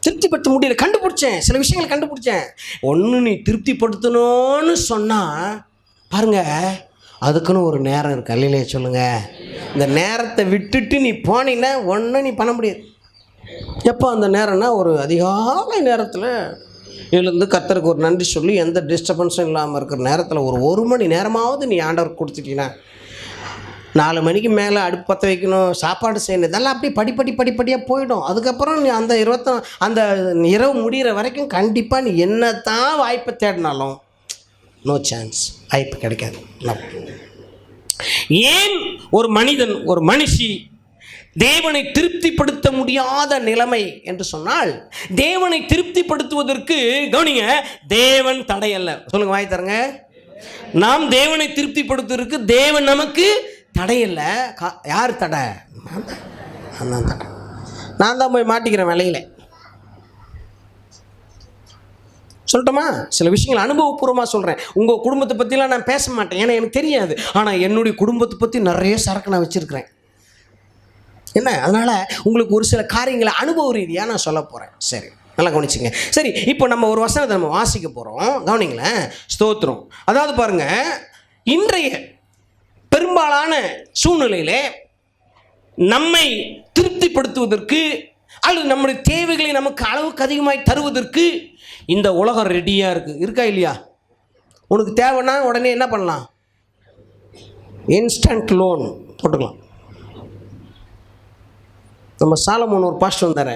திருப்திப்படுத்த முடியல. கண்டுபிடிச்சேன், சில விஷயங்களை கண்டுபிடிச்சேன். ஒன்று நீ திருப்திப்படுத்தணும்னு சொன்னால் பாருங்க, அதுக்குன்னு ஒரு நேரம் இருக்குது. அல்லையிலே சொல்லுங்கள். இந்த நேரத்தை விட்டுட்டு நீ போனீங்கன்னா ஒன்றும் நீ பண்ண முடியாது. எப்போ அந்த நேரம்னா ஒரு அதிகாலை நேரத்தில் எழுந்து கர்த்தருக்கு ஒரு நன்றி சொல்லி எந்த டிஸ்டர்பன்ஸும் இல்லாமல் இருக்கிற நேரத்தில் ஒரு 1 மணி நேரமாவது நீ ஆண்டவர் கொடுத்துட்டீங்கன்னா, 4 மணிக்கு மேலே அடுப்பு பற்ற வைக்கணும், சாப்பாடு செய்யணும், இதெல்லாம் அப்படியே படிப்படியாக போயிடும். அதுக்கப்புறம் நீ அந்த இரவு முடிகிற வரைக்கும் கண்டிப்பாக நீ என்ன தான் வாய்ப்பை தேடினாலும் நோ சான்ஸ், வாய்ப்பு கிடைக்காது. ஏன் ஒரு மனிதன், ஒரு மனுஷி தேவனை திருப்திப்படுத்த முடியாத நிலைமை என்று சொன்னால், தேவனை திருப்திப்படுத்துவதற்கு கவனிங்க, தேவன் தடையல்ல. சொல்லுங்க, வாய் தரங்க. நாம் தேவனை திருப்திப்படுத்துவதற்கு தேவன் நமக்கு தடையில்ல. யார் தடை? நான் தான் தடை. நான் தான் போய் மாட்டிக்கிறேன் வேலையில். சொல்லட்டுமா? சில விஷயங்கள் அனுபவபூர்வமாக சொல்கிறேன். உங்கள் குடும்பத்தை பற்றிலாம் நான் பேச மாட்டேன், ஏன்னா எனக்கு தெரியாது. ஆனால் என்னுடைய குடும்பத்தை பற்றி நிறைய சரக்கு நான் வச்சுருக்கிறேன். என்ன, அதனால் உங்களுக்கு ஒரு சில காரியங்களை அனுபவ ரீதியாக நான் சொல்ல போகிறேன். சரி, நல்லா கவனிச்சிங்க. சரி, இப்போ நம்ம ஒரு வசனத்தை நம்ம வாசிக்க போகிறோம். கவனிங்களேன். ஸ்தோத்திரம். அதாவது பாருங்கள், இன்றைய பெரும்பாலான சூழ்நிலையில் நம்மை திருப்திப்படுத்துவதற்கு அல்லது நம்முடைய தேவைகளை நமக்கு அளவுக்கு அதிகமாய் தருவதற்கு இந்த உலகம் ரெடியாக இருக்குது. இருக்கா இல்லையா? உனக்கு தேவைன்னா உடனே என்ன பண்ணலாம்? இன்ஸ்டன்ட் லோன் போட்டுக்கலாம். நம்ம சாலமோன் ஒரு பாஸ்டர் வந்தார்,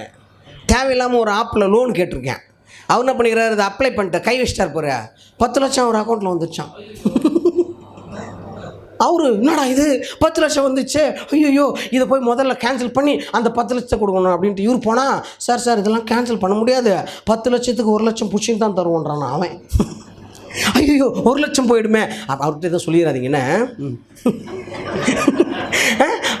தேவையில்லாமல் ஒரு ஆப்பில் லோன் கேட்டிருக்கேன். அவர் என்ன பண்ணிக்கிறார், அதை அப்ளை பண்ணிட்டு கை வச்சிட்டார். போகிற 10 லட்சம் அவர் அக்கௌண்ட்டில் வந்துருச்சான். அவரு என்னடா இது 10 லட்சம் வந்துச்சு, ஐயோ இதை போய் முதல்ல கேன்சல் பண்ணி அந்த 10 லட்சத்தை கொடுக்கணும் அப்படின்ட்டு இவர் போனால், சார் இதெல்லாம் கேன்சல் பண்ண முடியாது, 10 லட்சத்துக்கு 1 லட்சம் புஷின்னு தான் தருவோன்றான் அவன். ஐயோ 1 லட்சம் போயிடுமே. அப்போ அவர்கிட்ட எதுவும் சொல்லிடாதீங்கண்ணே.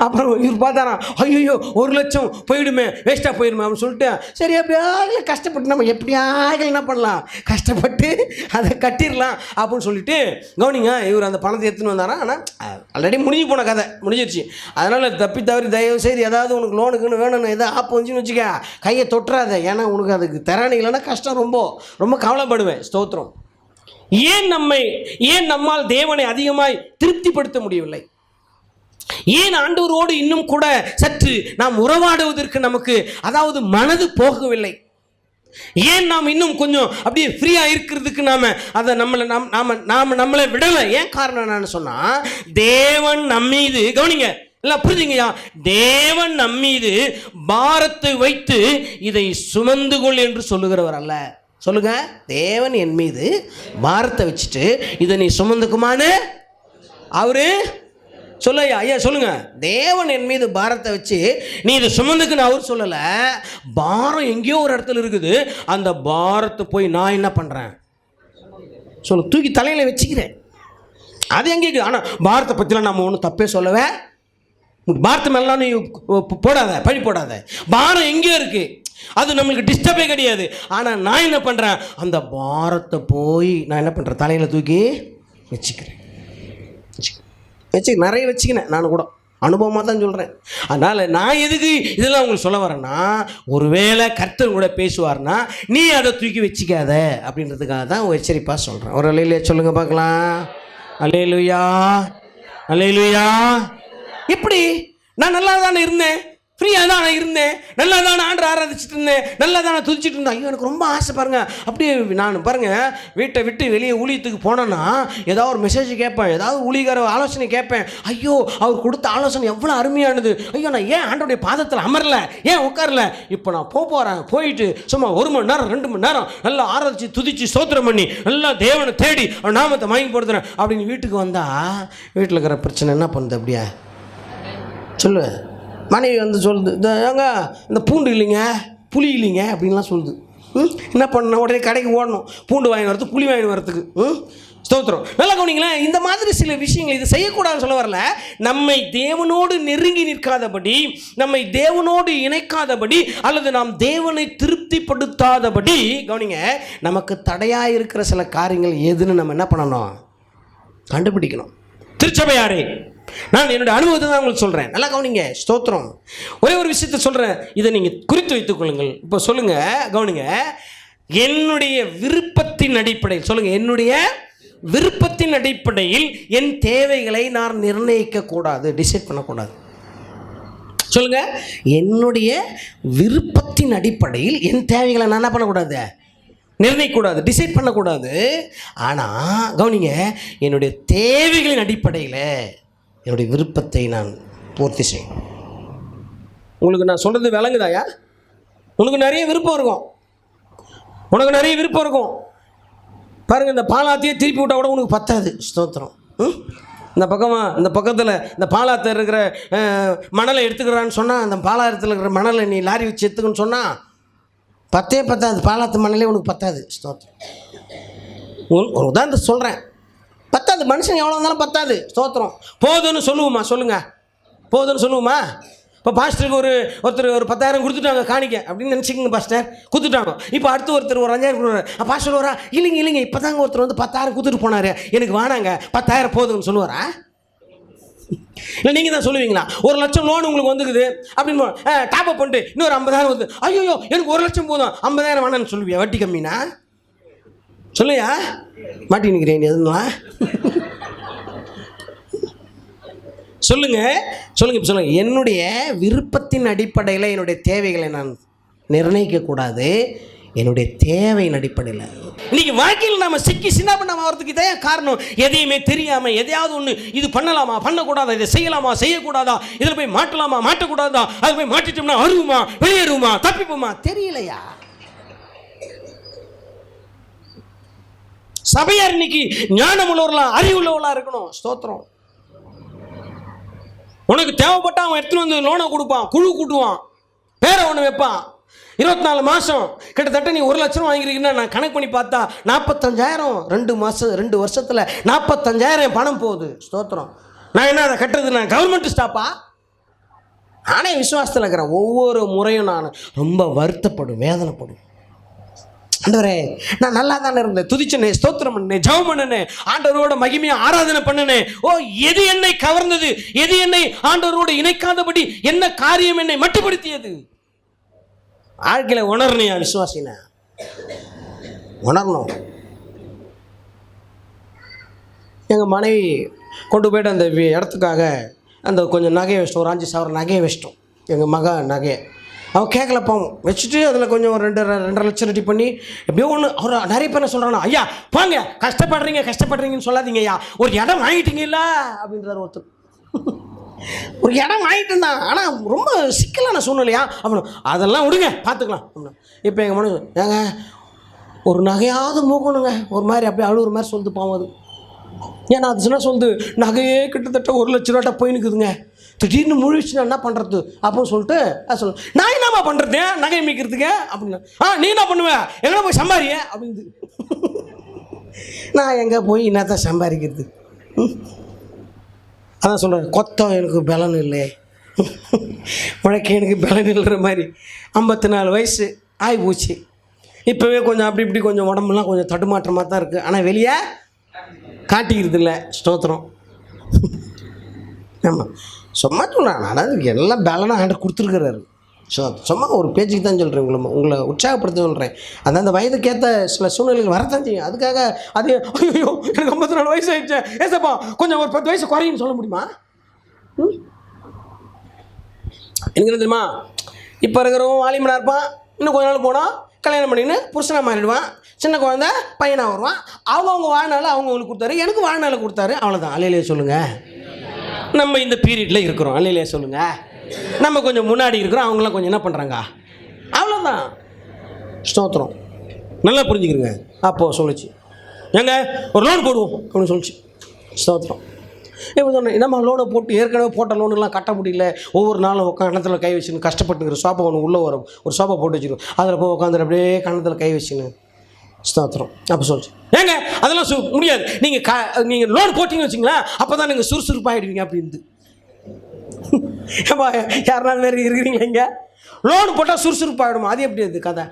அப்புறம் இவர் பார்த்தாராம், ஐயோ 1 லட்சம் போயிடுமே, வேஸ்ட்டாக போயிடுமே அப்படின்னு சொல்லிட்டு, சரி எப்படியாக கஷ்டப்பட்டு நம்ம எப்படியாக என்ன பண்ணலாம், கஷ்டப்பட்டு அதை கட்டிடலாம் அப்படின்னு சொல்லிட்டு கவனிங்க, இவர் அந்த பணத்தை எடுத்துன்னு வந்தாரா. ஆனால் ஆல்ரெடி முடிஞ்சு போன கதை முடிஞ்சிருச்சு. அதனால் தப்பி தவறி தயவு செய்து ஏதாவது உனக்கு லோனுக்குன்னு வேணும்னு எதாவது ஆப்பு வந்துச்சுன்னு வச்சுக்க, கையை தொட்டுறாத. ஏன்னா உனக்கு அதுக்கு தரானி இல்லைன்னா கஷ்டம், ரொம்ப கவலைப்படுவேன். ஸ்தோத்திரம். ஏன் நம்மால் தேவனை அதிகமாய் திருப்திப்படுத்த முடியவில்லை? ஏன் ஆண்டவரோடு இன்னும் கூட சற்று நாம் உறவாடுவதற்கு நமக்கு அதாவது மனது போகவில்லை? ஏன் நாம் இன்னும் கொஞ்சம் அப்படியே ஃப்ரீயா இருக்கிறதுக்கு அதை நம்மளை விடலை? ஏன் காரணம் என்னன்னு சொன்னா, தேவன் நம்மீது, கவனிங்க எல்லாம் புரிஞ்சுங்கய்யா, தேவன் நம்மீது பாரத்தை வைத்து இதை சுமந்து கொள் என்று சொல்லுகிறவர் அல்ல. சொல்லுங்க, தேவன் என் மீது பாரத்தை வச்சுட்டு இதை நீ சுமந்துக்குமான்னு அவரு சொல்லையா? ஐயா சொல்லுங்க. தேவன் என் மீது பாரத்தை வச்சு நீ இதை சுமந்துக்குன்னு அவர் சொல்லலை. பாரம் எங்கேயோ ஒரு இடத்துல இருக்குது, அந்த பாரத்தை போய் நான் என்ன பண்ணுறேன் சொல்ல, தூக்கி தலையில் வச்சுக்கிறேன். அது எங்கே இருக்குது? ஆனால் பாரத்தை பற்றிலாம் நம்ம ஒன்றும் தப்பே சொல்லவே, பாரத்தை மேலாம் நீ போடாத, பழி போடாத. பாரம் எங்கேயோ இருக்குது, அது நம்மளுக்கு டிஸ்டர்பே கிடையாது. ஆனால் நான் என்ன பண்ணுறேன், அந்த பாரத்தை போய் நான் என்ன பண்ணுறேன், தலையில் தூக்கி வச்சுக்கிறேன். நிறைய வச்சுக்கினேன், நான் கூட அனுபவமாக தான் சொல்கிறேன். அதனால் நான் எதுக்கு இதெல்லாம் உங்களுக்கு சொல்ல வரேன்னா, ஒருவேளை கர்த்தர் கூட பேசுவார்னா நீ அதை தூக்கி வச்சுக்காத அப்படின்றதுக்காக தான் எச்சரிப்பாக சொல்கிறேன். ஒரு அல்லேலூயா சொல்லுங்கள் பார்க்கலாம். அல்லேலூயா, அல்லேலூயா. எப்படி? நான் நல்லா தானே இருந்தேன், ஃப்ரீயாக தான் நான் இருந்தேன், நல்லா தானே ஆண்டு ஆராதிச்சுட்டு இருந்தேன், நல்லா தானே துதிச்சுட்டு இருந்தேன். ஐயோ எனக்கு ரொம்ப ஆசை பாருங்கள். அப்படியே நான் பாருங்கள், வீட்டை விட்டு வெளியே ஊழியத்துக்கு போனேன்னா ஏதாவது ஒரு மெசேஜ் கேட்பேன், ஏதாவது ஊழியக்கார ஆலோசனை கேட்பேன். ஐயோ அவர் கொடுத்த ஆலோசனை எவ்வளோ அருமையானது, ஐயோ நான் ஏன் ஆண்டோடைய பாதத்தில் அமரல, ஏன் உட்காரல. இப்போ நான் போகிறேன், போயிட்டு சும்மா 1 மணி நேரம் 2 மணி நேரம் நல்லா ஆராதிச்சு துதிச்சு ஸ்தோத்திரம் பண்ணி நல்லா தேவனை தேடி நாமத்தை வாங்கி போடுறேன் அப்படின்னு வீட்டுக்கு வந்தால் வீட்டில் இருக்கிற பிரச்சனை என்ன பண்ணுது? அப்படியே சொல்லு. மனைவி வந்து சொல்லுது, ஏங்க இந்த பூண்டு இல்லைங்க, புளி இல்லைங்க அப்படின்லாம் சொல்லுது. என்ன பண்ண, உடனே கடைக்கு ஓடணும், பூண்டு வாங்கி வரது, புளி வாங்கி வரதுக்கு. ஸ்தோத்திரம். நல்லா கவனிங்களேன். இந்த மாதிரி சில விஷயங்கள் இது செய்யக்கூடாதுன்னு சொல்ல வரல. நம்மை தேவனோடு நெருங்கி நிற்காதபடி, நம்மை தேவனோடு இணைக்காதபடி, அல்லது நாம் தேவனை திருப்திப்படுத்தாதபடி, கவனிங்க, நமக்கு தடையாக இருக்கிற சில காரியங்கள் எதுன்னு நம்ம என்ன பண்ணணும், கண்டுபிடிக்கணும். திருச்சபையாரே, நான் என்னுடைய அனுபவத்தை தான் உங்களுக்கு சொல்கிறேன். நல்லா கவனிங்க. ஸ்தோத்திரம். ஒரே ஒரு விஷயத்தை சொல்கிறேன், இதை நீங்கள் குறித்து வைத்துக் கொள்ளுங்கள். இப்போ சொல்லுங்கள், கவனிங்க. என்னுடைய விருப்பத்தின் அடிப்படையில், சொல்லுங்கள், என்னுடைய விருப்பத்தின் அடிப்படையில் என் தேவைகளை நான் நிர்ணயிக்கக்கூடாது, டிசைட் பண்ணக்கூடாது. சொல்லுங்கள், என்னுடைய விருப்பத்தின் அடிப்படையில் என் தேவைகளை நான் என்ன பண்ணக்கூடாது, நிர்ணயிக்கூடாது, டிசைட் பண்ணக்கூடாது. ஆனால் கவனிங்க, என்னுடைய தேவைகளின் அடிப்படையில் என்னுடைய விருப்பத்தை நான் பூர்த்தி செய்யும். உங்களுக்கு நான் சொல்கிறது விளங்குதாயா? உனக்கு நிறைய விருப்பம் இருக்கும், உனக்கு நிறைய விருப்பம் இருக்கும். பாருங்கள், இந்த பாலாத்தையே திருப்பி விட்டால் கூட உனக்கு பத்தாது. ஸ்தோத்திரம். இந்த பக்கத்தில் இந்த பாலாத்தில் இருக்கிற மணலை எடுத்துக்கிறான்னு சொன்னால், அந்த பாலாத்தில் இருக்கிற மணலை நீ லாரி வச்சு எடுத்துக்கன்னு சொன்னால் பத்தாது. பாலாத்து மணலே உனக்கு பத்தாது. ஸ்தோத்திரம். ஒரு உதாரணத்தை சொல்கிறேன், பத்தாது. மனுஷன் எவ்வளோ இருந்தாலும் பத்தாது. ஸ்தோத்திரம். போதுன்னு சொல்லுவோமா? சொல்லுங்கள், போதுன்னு சொல்லுவோமா? இப்போ பாஸ்டருக்கு ஒருத்தர் ஒரு 10,000 கொடுத்துட்டாங்க காணிக்க அப்படின்னு நினச்சிக்கங்க. பாஸ்டர் கொடுத்துட்டாங்க. இப்போ அடுத்து ஒருத்தர் ஒரு 5,000 கொடுக்குறாரு. பாஸ்டர் வரா, இல்லைங்க இப்போ தாங்க ஒருத்தர் வந்து 10,000 கொடுத்துட்டு போனார், எனக்கு வேணாங்க 10,000 போதுன்னு சொல்லுவாரா? இல்லை நீங்கள் தான் சொல்லுவீங்களா 1 லட்சம் லோன் உங்களுக்கு வந்துக்குது அப்படின்னு டாப் அப் பண்ணிட்டு இன்னொரு 50,000 வந்து ஐயோ எனக்கு 1 லட்சம் போதும் 50,000 வேணான்னு சொல்லுவியா? வட்டி கம்மினா சொல்லையா? மாட்டி நிற்கிறேன் எதுனா சொல்லுங்க. என்னுடைய விருப்பத்தின் அடிப்படையில் என்னுடைய தேவைகளை நான் நிர்ணயிக்கக்கூடாது, என்னுடைய தேவையின் அடிப்படையில். இன்னைக்கு வாழ்க்கையில் நம்ம சிக்கி சின்ன பண்ண ஆகிறதுக்கு இதே காரணம். எதையுமே தெரியாமல் எதையாவது ஒன்று இது பண்ணலாமா பண்ணக்கூடாதா, இதை செய்யலாமா செய்யக்கூடாதா, இதில் போய் மாட்டலாமா மாட்டக்கூடாதா, அது போய் மாட்டிட்டோம்னா அழுவுமா வெளியேறுமா தப்பிப்போமா தெரியலையா? சபையார் இன்னைக்கு ஞானம் உள்ளவர்களாம் அறிவுள்ளவர்களாக இருக்கணும். ஸ்தோத்திரம். உனக்கு தேவைப்பட்ட அவன் எடுத்துன்னு வந்து லோனை கொடுப்பான், குழு கூட்டுவான், பேரை ஒன்று வைப்பான். 24 மாதம் கிட்டத்தட்ட நீ 1 லட்சம் வாங்கிருக்கீங்கன்னா நான் கணக்கு பண்ணி பார்த்தா 45,000 2 வருஷத்தில் 45,000 பணம் போகுது. ஸ்தோத்திரம். நான் என்ன அதை கட்டுறது? நான் கவர்மெண்ட் ஸ்டாப்பா? நானே விசுவாசத்தில் இருக்கிறேன். ஒவ்வொரு முறையும் நான் ரொம்ப வருத்தப்படும், வேதனைப்படும். ஆண்டவரே நான் நல்லா தானே இருந்தேன், துதிச்சனே, ஸ்தோத்திரம் பண்ணேன், ஜெபம் பண்ணனே, ஆண்டவரோட மகிமையை ஆராதனை பண்ணனே. எது என்னை கவர்ந்தது, எது என்னை ஆண்டவரோடு இணைக்காதபடி என்ன காரியம் என்னை மட்டுப்படுத்தியது? வாழ்க்கையில் உணரணையா விசுவாசின உணரணும். எங்கள் மனைவி கொண்டு போய்ட்டு அந்த இடத்துக்காக அந்த கொஞ்சம் நகையை வச்சிட்டோம், ஒரு 5,000 நகையை வச்சிட்டோம். எங்கள் மக நகையை அவன் கேட்கல பாவம் வச்சுட்டு அதில் கொஞ்சம் ஒரு 2.5 லட்சம் ரெடி பண்ணி எப்படியோ ஒன்று. அவர் நிறைய பேர் என்ன சொல்கிறாங்கன்னா, ஐயா வாங்க கஷ்டப்படுறீங்கன்னு சொல்லாதீங்க ஐயா, ஒரு இடம் வாங்கிட்டீங்கல்ல அப்படின்றார் ஒருத்தர். ஒரு இடம் வாங்கிட்டு இருந்தான், ஆனால் ரொம்ப சிக்கலான சூழ்நிலையா அப்படின்னு. அதெல்லாம் விடுங்க பார்த்துக்கலாம் அப்படின்னா. இப்போ எங்கள் மனசு ஏங்க ஒரு நகையாவது மூக்கணுங்க, ஒரு மாதிரி அப்படியே அழுகுற மாதிரி சொல்லிட்டு பாவம் அது. ஏன்னா அது சொன்னால் சொல்லுது நகையே கிட்டத்தட்ட 1 லட்ச ரூபாட்ட போய் நிற்குதுங்க, திடீர்னு முழிச்சுன்னா என்ன பண்ணுறது அப்படின்னு சொல்லிட்டு சொல்ல. நான் என்னம்மா பண்ணுறது நகை மீக்கிறதுக்கு அப்படின்னு. நீ என்ன பண்ணுவேன், எங்கே போய் சம்பாரிய அப்படின்னு. நான் எங்கே போய் என்னத்தான் சம்பாதிக்கிறது? அதான் சொல்கிறேன், கொத்தம் எனக்கு பலன் இல்லை, உழைக்க எனக்கு பலன் இல்லைற மாதிரி. 54 வயசு ஆகி போச்சு. இப்போவே கொஞ்சம் அப்படி இப்படி கொஞ்சம் உடம்புலாம் கொஞ்சம் தடுமாற்றமாக தான் இருக்குது, ஆனால் வெளியே காட்டிக்கிறது இல்லை. ஸ்தோத்திரம். ஆமாம், சும்மா சொல்கிறேன் நான், அதுக்கு எல்லாம் பேலனாக ஆண்டு கொடுத்துருக்குறாரு. சும்மா ஒரு பேச்சுக்கு தான் சொல்கிறேன், உங்களை உற்சாகப்படுத்த சொல்கிறேன். அந்த வயதுக்கேற்ற சில சூழ்நிலைகள் வரத்தான் செய்யும். அதுக்காக அது ஐயோ எனக்கு 54 வயசு ஆயிடுச்சு ஏசப்பா கொஞ்சம் ஒரு 10 வயசு குறையுன்னு சொல்ல முடியுமா? எனக்கு என்ன தெரியுமா, இப்போ இருக்கிறவங்க வாலிமனாக இருப்பான், இன்னும் கொஞ்ச நாள் போனால் கல்யாணம் பண்ணின்னு புருஷனாக மாறிடுவான், சின்ன குழந்தை பையனாக வருவான். அவங்க வாழ்நாள் அவங்களுக்கு கொடுத்தாரு, எனக்கு வாழ்நாள் கொடுத்தாரு, அவ்வளோதான். அல்லையிலே சொல்லுங்கள். நம்ம இந்த பீரியடில் இருக்கிறோம், அல்லையிலே சொல்லுங்கள். நம்ம கொஞ்சம் முன்னாடி இருக்கிறோம், அவங்களாம் கொஞ்சம் என்ன பண்ணுறாங்க, அவ்வளோதான். ஸ்தோத்திரம். நல்லா புரிஞ்சுக்கிறங்க. அப்போது சொல்லிச்சு ஏங்க ஒரு லோன் போடுவோம் அப்படின்னு சொல்லிச்சு. ஸ்தோத்திரம். இப்போ சொன்னேன், நம்ம லோனை போட்டு ஏற்கனவே போட்ட லோனுலாம் கட்ட முடியல, ஒவ்வொரு நாளும் கணத்தில் கை வச்சுன்னு கஷ்டப்பட்டுங்கிற சோப்பா ஒன்று உள்ளே வரும், ஒரு சோப்பா போட்டு வச்சுருக்கோம், அதில் போய் உட்காந்துட்டு அப்படியே கணத்தில் கை வச்சுன்னு. ஸ்தோத்திரம். அப்போ சொல்லிச்சு ஏங்க அதெல்லாம் முடியாது, நீங்கள் லோன் போட்டிங்கன்னு வச்சிங்களா அப்போ தான் நீங்கள் சுறுசுறுப்பாகிடுவீங்க அப்படின்னு. ஏப்பா யாருனாலும் வேறு இருக்கிறீங்களா இங்கே? லோன் போட்டால் சுறுசுறுப்பாகிடுமா? அது எப்படி அது கதை?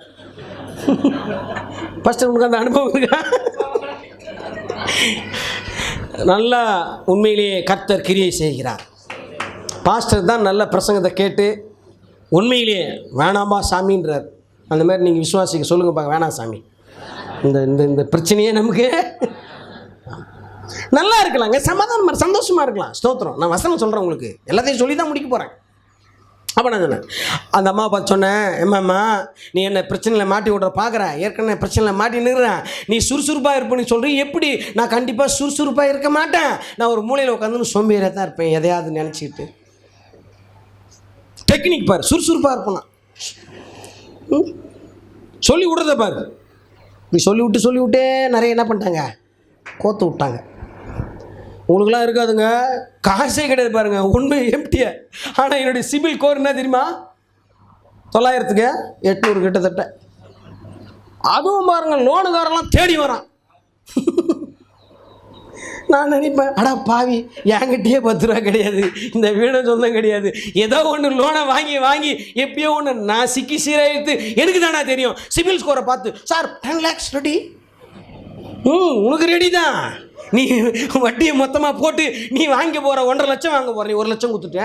ஃபஸ்ட்டு உங்களுக்கு அந்த அனுபவம் இருக்கா? நல்லா உண்மையிலேயே கர்த்தர் கிரியை செய்கிறார். பாஸ்டர் தான் நல்ல பிரசங்கத்தை கேட்டு உண்மையிலேயே வேணாமா சாமின்றார். அந்த மாதிரி நீங்கள் விசுவாசிக்க சொல்லுங்கள் பார்க்க, வேணாம் சாமி, இந்த இந்த இந்த பிரச்சனையே நமக்கு நல்லா இருக்கலாங்க, சமாதானமாக சந்தோஷமாக இருக்கலாம். ஸ்தோத்திரம். நான் வசனம் சொல்கிறேன், உங்களுக்கு எல்லாத்தையும் சொல்லி தான் முடிக்க போகிறேன். அப்போ நான் சொன்னேன், அந்த அம்மாவை பார்த்து சொன்னேன், ஏம்மாம்மா நீ என்னை பிரச்சனையில் மாட்டி விட்ற பார்க்குற, ஏற்கனவே பிரச்சனையில் மாட்டி நிற்கிறேன், நீ சுறுசுறுப்பாக இருப்பேன்னு சொல்கிறீ, எப்படி? நான் கண்டிப்பாக சுறுசுறுப்பாக இருக்க மாட்டேன், நான் ஒரு மூலையில் உட்காந்துன்னு சோம்பேறியாக தான் இருப்பேன், எதையாவது நினச்சிக்கிட்டு. டெக்னிக் பாரு, சுறுசுறுப்பாக இருப்பேன் சொல்லி விடுறத பாரு. இப்படி சொல்லிவிட்டே நிறைய என்ன பண்ணிட்டாங்க, கோத்து விட்டாங்க. உங்களுக்குலாம் இருக்காதுங்க, காசே கிடையாது பாருங்கள், உண்மை எம்டிய. ஆனால் என்னுடைய சிபில் ஸ்கோர் என்ன தெரியுமா, 900க்கு 800 கிட்டத்தட்ட. அதுவும் பாருங்கள் லோனுக்காரெல்லாம் தேடி வரான். நான் நினைப்பேன், அடா பாவி, என்கிட்டயே 10 ரூபா கிடையாது, இந்த வீடும் சொந்தம் கிடையாது, ஏதோ ஒன்று லோனை வாங்கி எப்பயோ ஒன்று நான் சிக்கி சீராயிடுத்து. எனக்கு தானே தெரியும் சிபில் ஸ்கோரை பார்த்து, சார் 10 lakhs ரெடி, உனக்கு ரெடி தான். நீ வட்டியை மொத்தமாக போட்டு நீ வாங்க போகிற 1.5 லட்சம் வாங்க போகிற. நீ 1 லட்சம் கொடுத்துட்ட.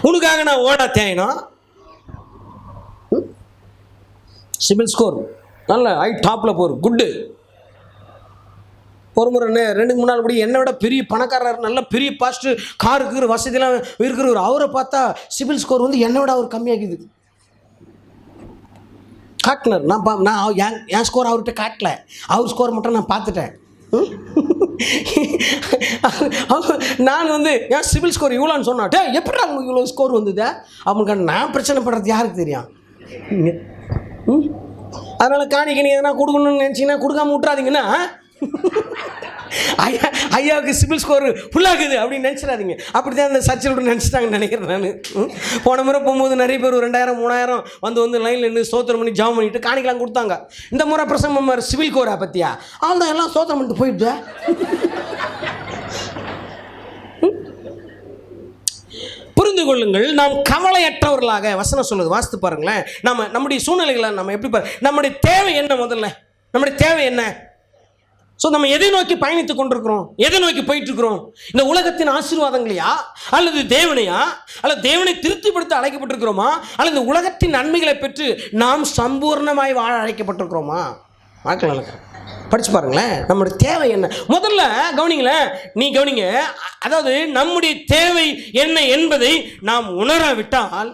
உனக்காக நான் ஓட தேயணும். சிபில் ஸ்கோர் நல்ல ஹை டாப்பில் போகிற குட்டு. ஒரு முறை 2-3 நாள் படி என்னை விட பெரிய பணக்காரர், நல்ல பெரிய பாஸ்ட், காருக்கு வசதியெல்லாம் இருக்கிறவர், அவரை பார்த்தா சிபில் ஸ்கோர் வந்து என்னை விட அவர் கம்மியாகுது. காட்டினார். நான் என் ஸ்கோர் அவர்கிட்ட காட்டல, அவர் ஸ்கோர் மட்டும் நான் பார்த்துட்டேன். நான் வந்து என் சிபில் ஸ்கோர் இவ்வளோன்னு சொன்னாட்டே, எப்படி அவங்களுக்கு இவ்வளோ ஸ்கோர் வந்தது அப்படின்னு நான் பிரச்சனை படுறது யாருக்கு தெரியும்? அதனால் காணிக்க நீ எதனா கொடுக்கணும்னு நினச்சிங்கன்னா கொடுக்காம விட்றாதீங்கன்னா, ஐயாவுக்கு சிபில் ஸ்கோர் ஃபுல்லாகுது அப்படின்னு நினச்சிடாதீங்க. அப்படி தான் அந்த சர்ச்சில் நினச்சிட்டாங்கன்னு நினைக்கிறேன் நான். போன முறை போகும்போது நிறைய பேர் 2000-3000 வந்து லைனில் நின்று ஸ்தோத்திரம் பண்ணி ஜாம் பண்ணிட்டு காணிக்கலாம் கொடுத்தாங்க. இந்த முறை பிரசங்கம் சிவில் கோரா பற்றியா அவள்தான் எல்லாம் ஸ்தோத்திரம் பண்ணிட்டு போயிட்டு. புரிந்து கொள்ளுங்கள், நாம் கவலையற்றவர்களாக வசனம் சொல்லுது. வாசித்து பாருங்களேன். நம்முடைய சூழ்நிலைகளை நம்ம எப்படி நம்முடைய தேவை என்ன? முதல்ல நம்முடைய தேவை என்ன? ஸோ நம்ம எதை நோக்கி பயணித்து கொண்டிருக்கிறோம்? எதை நோக்கி போயிட்டு இருக்கிறோம்? இந்த உலகத்தின் ஆசீர்வாதங்களையா, அல்லது தேவனையா, அல்லது தேவனை திருப்திப்படுத்த அழைக்கப்பட்டிருக்கிறோமா, அல்லது உலகத்தின் நன்மைகளை பெற்று நாம் சம்பூர்ணமாய் வாழ அழைக்கப்பட்டிருக்கிறோமா? பார்க்கலாம், படிச்சு பாருங்களேன். நம்முடைய தேவை என்ன முதல்ல கவனிங்களேன். நீ கவனிங்க. அதாவது நம்முடைய தேவை என்ன என்பதை நாம் உணராவிட்டால்,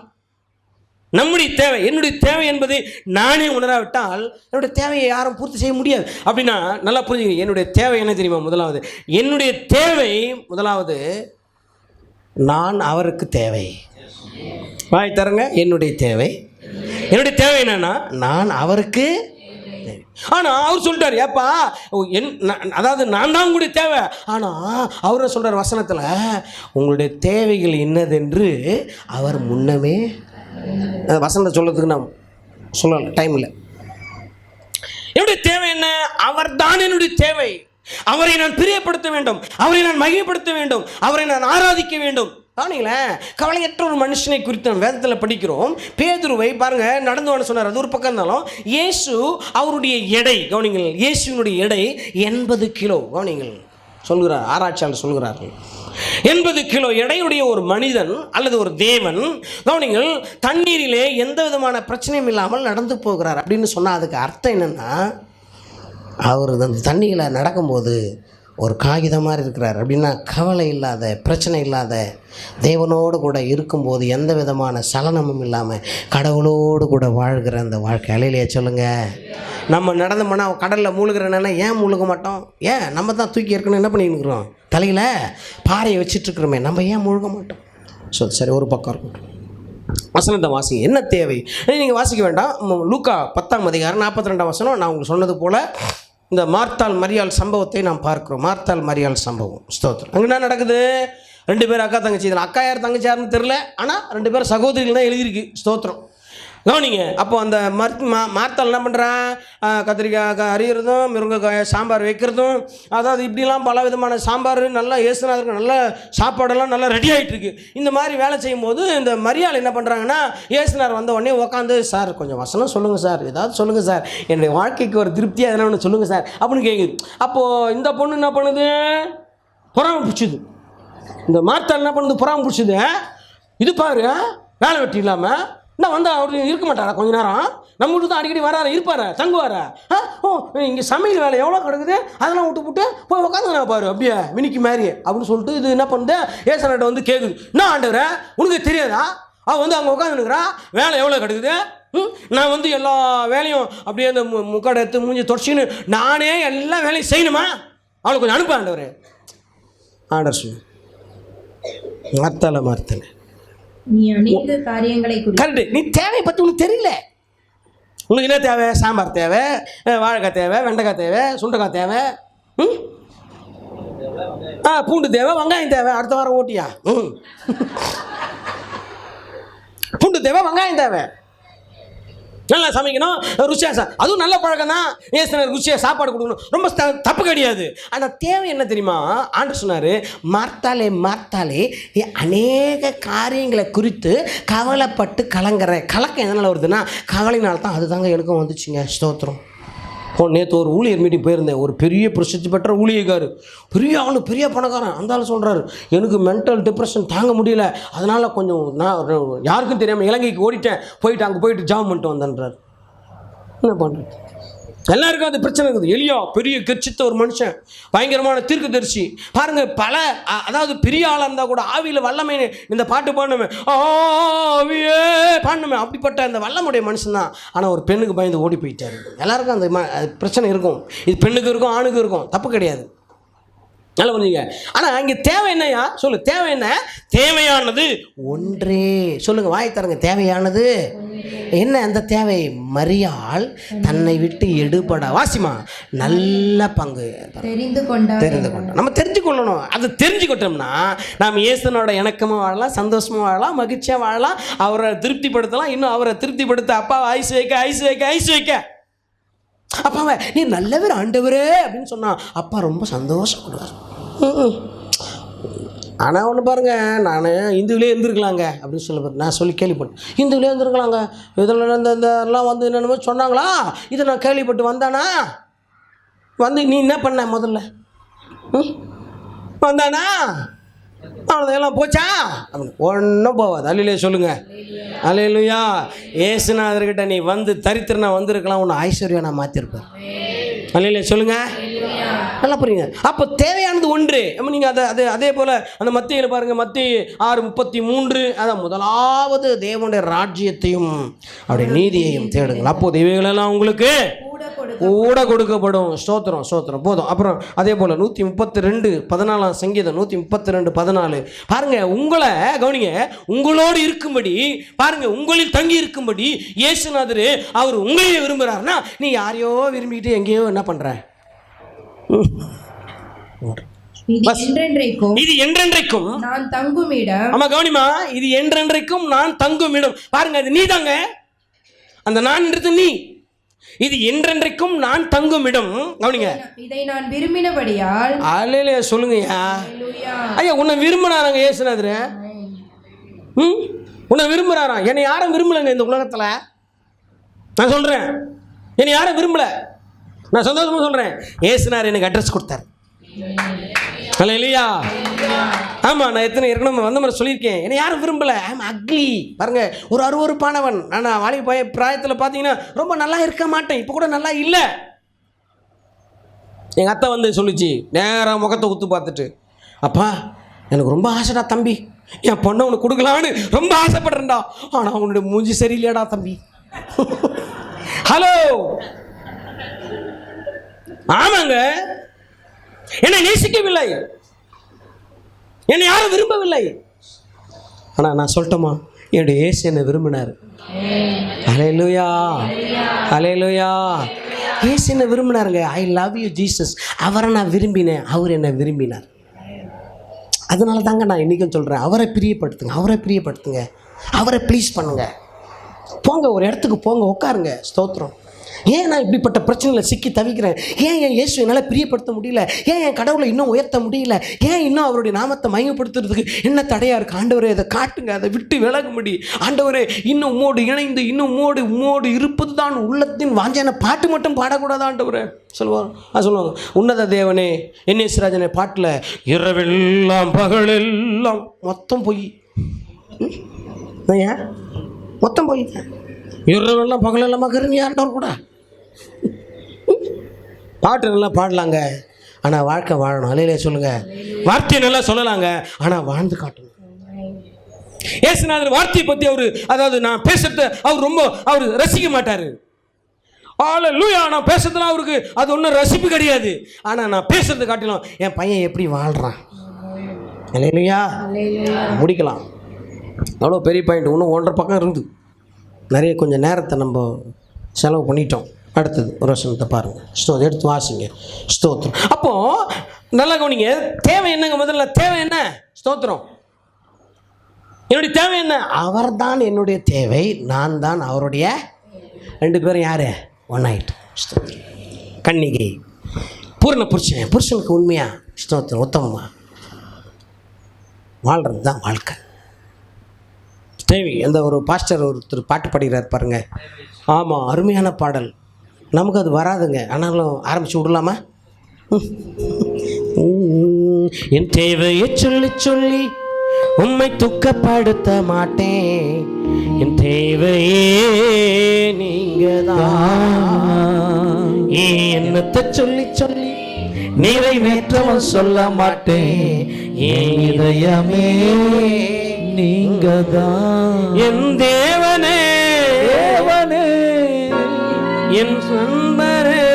நம்முடைய தேவை, என்னுடைய தேவை என்பதை நானே உணராவிட்டால் என்னுடைய தேவையை யாரும் பூர்த்தி செய்ய முடியாது. அப்படின்னா நல்லா புரிஞ்சுங்க. என்னுடைய தேவை என்ன தெரியுமா? முதலாவது என்னுடைய தேவை, முதலாவது நான் அவருக்கு தேவை. வாய் தரங்க. என்னுடைய தேவை என்னன்னா நான் அவருக்கு. ஆனால் அவர் சொல்லிட்டார், ஏப்பா அதாவது நான் தான் உங்களுடைய தேவை. ஆனால் அவர் சொல்கிறார் வசனத்தில், உங்களுடைய தேவைகள் என்னதென்று அவர் முன்னமே. வசனத்தை சொல்றதுக்கு நான் சொல்லலாம், டைம் இல்லை. என்னுடைய தேவை என்ன? அவர் தான் என்னுடைய தேவை. அவரை நான் பிரியப்படுத்த வேண்டும், அவரை நான் மகிமைப்படுத்த வேண்டும், அவரை நான் ஆராதிக்க வேண்டும். கவனிங்களேன், கவலையற்ற ஒரு மனுஷனை குறித்து நம்ம வேதத்தில் படிக்கிறோம். பேதுருவை பாருங்க, நடந்து வான்னு சொன்னார். அது ஒரு பக்கம் இருந்தாலும் இயேசு அவருடைய எடை, கவனிங்கள், இயேசுனுடைய எடை 80 கிலோ. கவனிங்கள், சொல்கிறார், ஆராய்ச்சியாளர் சொல்கிறார்கள் 80 கிலோ எடையுடைய ஒரு மனிதன் அல்லது ஒரு தேவன், கவனிங்கள், தண்ணீரிலே எந்த விதமான பிரச்சனையும் இல்லாமல் நடந்து போகிறார் அப்படின்னு சொன்னால் அதுக்கு அர்த்தம் என்னென்னா, அவர் அந்த தண்ணியில் நடக்கும்போது ஒரு காகிதம் மாதிரி இருக்கிறார். அப்படின்னா கவலை இல்லாத, பிரச்சனை இல்லாத, தேவனோடு கூட இருக்கும்போது எந்த விதமான சலனமும் இல்லாமல் கடவுளோடு கூட வாழ்கிற அந்த வாழ்க்கை. அலையிலேயே சொல்லுங்கள். நம்ம நடந்து போனால் கடலில் மூழ்கிறனால ஏன் மூழ்க மாட்டோம்? ஏன் நம்ம தான் தூக்கி இருக்கணும், என்ன பண்ணிருக்கிறோம்? தலையில் பாறையை வச்சிட்ருக்கிறோமே, நம்ம ஏன் மூழ்க மாட்டோம்? சரி, ஒரு பக்கம் இருக்கட்டும். வசனத்தை வாசிங்க. என்ன தேவை நீங்கள் வாசிக்க வேண்டாம். லூக்கா 10ஆம் அதிகாரம் 42ஆம் வசனம். நான் உங்களுக்கு சொன்னது போல் இந்த மார்த்தாள் மரியாள் சம்பவத்தை நாம் பார்க்கிறோம். மார்த்தாள் மரியாள் சம்பவம். ஸ்தோத்திரம். அங்கே என்ன நடக்குது? 2 பேர் அக்கா தங்கச்சி. இதில் அக்கா யார் தங்கச்சி யாருன்னு தெரில, ஆனால் 2 பேர் சகோதரிகள் தான் எழுதியிருக்கு. ஸ்தோத்திரம். கவனிங்க. அப்போ அந்த மார்த்தாள் என்ன பண்ணுறான்? கத்திரிக்காய் அரிகிறதும், முருங்கைக்காய் சாம்பார் வைக்கிறதும், அதாவது இப்படிலாம் பல விதமான சாம்பார், நல்லா ஏசுநாதருக்கு நல்ல சாப்பாடெல்லாம் நல்லா ரெடி ஆகிட்டுருக்கு. இந்த மாதிரி வேலை செய்யும்போது இந்த மரியாள் என்ன பண்ணுறாங்கன்னா, ஏசுநாதர் வந்த உடனே உட்காந்து, சார் கொஞ்சம் வசனம் சொல்லுங்கள் சார், ஏதாவது சொல்லுங்கள் சார், என்னுடைய வாழ்க்கைக்கு ஒரு திருப்தியாக எதனா ஒன்று சொல்லுங்கள் சார் அப்படின்னு கேட்குது. அப்போது இந்த பொண்ணு என்ன பண்ணுது? பொறாமை பிடிச்சிது. இந்த மார்த்தாள் என்ன பண்ணுது? பொறாமை பிடிச்சிது. இது பாரு, வேலை வெட்டி இல்லாமல் நான் வந்து அவர் இருக்க மாட்டாரா கொஞ்ச நேரம்? நம்ம வீட்டு தான் அடிக்கடி வராரு, இருப்பாரா, தங்குவாரா? இங்கே சமையல் வேலை எவ்வளோ கிடக்குது, அதெல்லாம் விட்டு போய் உட்காந்து பாரு, அப்படியே மினிக்கு மாதிரி அப்படின்னு சொல்லிட்டு இது என்ன பண்ணுது? ஏசனாட்ட வந்து கேட்குது, என்ன ஆண்டவரே உனக்கு தெரியாதா? அவள் வந்து அங்கே உட்காந்துருக்குறா, வேலை எவ்வளோ கிடக்குது, நான் வந்து எல்லா வேலையும் அப்படியே அந்த முக்காடை எடுத்து மூஞ்சி தொடச்சின்னு நானே எல்லா வேலையும் செய்யணுமா? அவளை கொஞ்சம் அனுப்ப ஆண்டவரே. ஆண்டர் சொல்லு, மார்த்தலை நீ அநேக காரியங்களை கரெக்டு. நீ தேவை பற்றி உனக்கு தெரியல. உனக்கு என்ன தேவை? சாம்பார் தேவை, வாழைக்காய் தேவை, வெண்டைக்காய் தேவை, சுண்டைக்காய் தேவை, பூண்டு தேவை, வெங்காயம் தேவை. அடுத்த வாரம் ஓட்டியா? பூண்டு தேவை, வெங்காயம் தேவை, நல்லா சமைக்கணும், ருசியாக அதுவும் நல்ல பழக்கம் தான். ஏசுனர் ருசியாக சாப்பாடு கொடுக்கணும், ரொம்ப தப்பு கிடையாது. ஆனால் தேவை என்ன தெரியுமா? ஆண்டவர் சொன்னார், மார்த்தாலே நீ அநேக காரியங்களை குறித்து கவலைப்பட்டு கலங்குற. கலக்கம் எதனால் வருதுன்னா கவலையினால்தான். அதுதாங்க எனக்கும் வந்துச்சுங்க. ஸ்தோத்திரம். நேற்று ஒரு ஊழியர் மீட்டிங் போயிருந்தேன். ஒரு பெரிய பிரசித்தி பெற்ற ஊழியக்கார், பெரிய ஆள், பெரிய பணக்காரன். அந்த ஆள் சொல்கிறாரு, எனக்கு மென்டல் டிப்ரெஷன் தாங்க முடியல, அதனால் கொஞ்சம் நான் யாருக்கும் தெரியாமல் இலங்கைக்கு ஓடிட்டேன், போயிட்டு அங்கே போயிட்டு ஜாம் பண்ணிட்டு வந்தேன்றார். என்ன பண்ணுறது? எல்லாருக்கும் அது பிரச்சனை இருக்குது. எலியா பெரிய கெர்ச்சித்த ஒரு மனுஷன், பயங்கரமான தீர்க்கதரிசி பாருங்க. அதாவது பெரிய ஆளாக இருந்தால் கூட ஆவியில் வல்லமை, இந்த பாட்டு பாடணுமே, ஆவியே பாடணுமே, அப்படிப்பட்ட அந்த வல்லமுடைய மனுஷன் தான். ஆனால் ஒரு பெண்ணுக்கு பயந்து ஓடி போயிட்டார். எல்லாருக்கும் அந்த பிரச்சனை இருக்கும். இது பெண்ணுக்கு இருக்கும், ஆணுக்கு இருக்கும், தப்பு கிடையாது. நல்லா புரிஞ்சுங்க. ஆனால் இங்கே தேவை என்னையா சொல்லு? தேவை என்ன? தேவையானது ஒன்றே. சொல்லுங்க, வாய் தரங்க. தேவையானது என்ன? அந்த தேவை மரியாள் தன்னை விட்டு எடுபட, வாசிமா, நல்ல பங்கு தெரிந்து கொண்டோம். நம்ம தெரிஞ்சு கொள்ளணும். அதை தெரிஞ்சுக்கிட்டோம்னா நாம் இயேசுனோட இணக்கமாக வாழலாம், சந்தோஷமாக வாழலாம், மகிழ்ச்சியாக வாழலாம், அவரை திருப்திப்படுத்தலாம். இன்னும் அவரை திருப்திப்படுத்த அப்பாவை ஐஸ் வைக்க அப்பாவை நீ நல்லவர் ஆண்டவரே அப்படின்னு சொன்னா அப்பா ரொம்ப சந்தோஷப்படுவார். ஆனால் ஒன்று பாருங்கள், நான் இந்துவிலே இருந்திருக்கலாங்க அப்படின்னு நான் சொல்லி கேள்விப்பட்டேன். இந்துவிலே இருந்திருக்கலாங்க, இதில் இதெல்லாம் வந்து என்னென்னமோ சொன்னாங்களா, இதை நான் கேள்விப்பட்டு வந்தானா? வந்து நீ என்ன பண்ண முதல்ல? வந்தானா? அவ்வளோதெல்லாம் போச்சா? ஒன்றும் போவாது. அல்லையிலே சொல்லுங்கள். அல்லேலூயா. ஏசுநாதர்கிட்ட நீ வந்து தரித்திரனா வந்திருக்கலாம், உன்னை ஐஸ்வர்யா நான் மாற்றிருப்பேன். அல்லையிலே சொல்லுங்கள். நல்லா புரியுங்க. அப்போ தேவையானது ஒன்று. நீங்கள் அதே போல் அந்த மத்தியில் பாருங்கள், மத்திய 6:33, அதான் முதலாவது தேவனுடைய ராஜ்யத்தையும் அவருடைய நீதியையும் தேடுங்கள், அப்போது இவைகளெல்லாம் உங்களுக்கு கூட கொடுக்கப்படும். ஸ்தோத்திரம் போதும். அப்புறம் அதே போல் 132 சங்கீதம் 132:14 பாருங்க. உங்களை கவனிங்க, உங்களோடு இருக்கும்படி பாருங்க, உங்களில் தங்கி இருக்கும்படி இயேசுநாதர் அவர் உங்களையே விரும்புகிறாருன்னா, நீ யாரையோ விரும்பிக்கிட்டு எங்கேயோ என்ன பண்ற? இது என்றென்றைக்கும் நான் தங்கும் இடம். ஆமா, கவனிமா, இது என்றென்றைக்கும் நான் தங்கும் இடம். பாருங்க, அது நீ தாங்க. அந்த நான் நீ. இது என்றென்றைக்கும் நான் தங்கும் இடம். கவனிங்க, இதை நான் விரும்பினபடியால். அல்லேலூயா சொல்லுங்கய்யா. ஐயா, உன்னை விரும்பினாராங்க இயேசுநாதர். உன்னை விரும்புறாராம். என்னை யாரும் விரும்பலைங்க இந்த உலகத்தில். நான் சொல்றேன், என்னை யாரும் விரும்பல. நான் சந்தோஷமா சொல்றேன். இயேசுநாதர் எனக்கு அட்ரஸ் கொடுத்தார். அல்லேலூயா. ஆமாம், நான் ஏற்கனவே வந்த மாதிரி சொல்லியிருக்கேன். என்னை யாரும் விரும்பலை. I'm ugly. பாருங்க, ஒரு அருவருப்பானவன். நான் வாலிப பிராயத்தில் பார்த்தீங்கன்னா ரொம்ப நல்லா இருக்க மாட்டேன். இப்போ கூட நல்லா இல்லை. எங்கள் அத்தை வந்து சொல்லிச்சு, நேராக முகத்தை ஊத்து பார்த்துட்டு, அப்பா எனக்கு ரொம்ப ஆசைடா தம்பி, என் பொண்ணை உனக்கு கொடுக்கலான்னு ரொம்ப ஆசைப்படுறேன்டா, ஆனால் அவனுடைய மூஞ்சி சரியில்லையாடா தம்பி. ஹலோ, ஆமாங்க, என்னை நேசிக்கவில்லை, என்னை யாரும் விரும்பவில்லை. ஆனால் நான் சொல்லட்டுமா, என்னுடைய இயேசு என்னை விரும்பினார். அல்லேலூயா, அல்லேலூயா. இயேசு என்னை விரும்பினாருங்க. I love you Jesus. அவரை நான் விரும்பினேன், அவர் என்னை விரும்பினார். அதனால தாங்க நான் இன்றைக்கும் சொல்கிறேன், அவரை பிரியப்படுத்துங்க, அவரை ப்ளீஸ் பண்ணுங்க. போங்க, ஒரு இடத்துக்கு போங்க, உட்காருங்க. ஸ்தோத்திரம். ஏன் நான் இப்படிப்பட்ட பிரச்சனையில் சிக்கி தவிக்கிறேன்? ஏன் என் இயேசு என்னால் பிரியப்படுத்த முடியல? ஏன் என் கடவுளை இன்னும் உயர்த்த முடியல? ஏன் இன்னும் அவருடைய நாமத்தை மயங்கப்படுத்துறதுக்கு என்ன தடையாக இருக்குது? ஆண்டவரே, அதை காட்டுங்க, அதை விட்டு விலகும்படி. ஆண்டவரே, இன்னும் உம்மோடு இணைந்து, இன்னும் உம்மோடு இருப்பது தான் உள்ளத்தின் வாஞ்சன. பாட்டு மட்டும் பாடக்கூடாது ஆண்டவரே சொல்லுவாங்க. உன்னத தேவனே, என்.எஸ். ராஜனே பாட்டில் இரவெல்லாம் பகலெல்லாம் மொத்தம் போய் ஏன் மொத்தம் போய் இரவெல்லாம் பகலெல்லாம் கருங்க ஆண்டவர் கூட பாட்டு நல்லா பாடலாங்க, ஆனால் வாழ்க்கை வாழணும். அல்லேலூயா சொல்லுங்க. வார்த்தையை நல்லா சொல்லலாங்க, ஆனால் வாழ்ந்து காட்டணும். இயேசுநாதர் வார்த்தையை பற்றி அதாவது நான் பேசுறத அவர் ரசிக்க மாட்டார். அல்லேலூயா. நான் பேசுறதுலாம் அவருக்கு அது ஒன்றும் ரசிப்பு கிடையாது. ஆனால் நான் பேசுறது காட்டிலும் என் பையன் எப்படி வாழ்கிறான். அல்லேலூயா. முடிக்கலாம். அவ்வளோ பெரிய பாயிண்ட். இன்னும் 1.5 பக்கம் இருந்து நிறைய கொஞ்சம் நேரத்தை நம்ம செலவு பண்ணிட்டோம். அடுத்தது ஒரு வசனத்தை பாருங்கள். எடுத்து வாசிங்க. ஸ்தோத்திரம். அப்போது நல்லா கவனிங்க. தேவை என்னங்க? முதல்ல தேவை என்ன? ஸ்தோத்திரம். என்னுடைய தேவை என்ன? அவர் தான் என்னுடைய தேவை, நான் தான் அவருடைய. 2 பேரும் யார்? ஒன்றாயிட்டு. ஸ்தோத்திரம். கன்னிகை, பூர்ண புருஷனுக்கு உண்மையா ஸ்தோத்திரம் உத்தமமா வாழ்கிறது தான் வாழ்க்கை. தேவை. அந்த ஒரு பாஸ்டர் ஒருத்தர் பாட்டு பாடுகிறார் பாருங்க. ஆமாம், அருமையான பாடல். நமக்கு அது வராதுங்க. ஆனாலும் ஆரம்பித்து விடலாமா? என் தேவையை சொல்லி சொல்லி உம்மை துக்கப்படுத்த மாட்டேன். என் தேவையே நீங்க தான். என்னத்தை சொல்லி சொல்லி நிறைவேற்றவும் சொல்ல மாட்டேன். என் இதயமே நீங்க தான். என் தேவனே தேவனே, என் சொந்தரே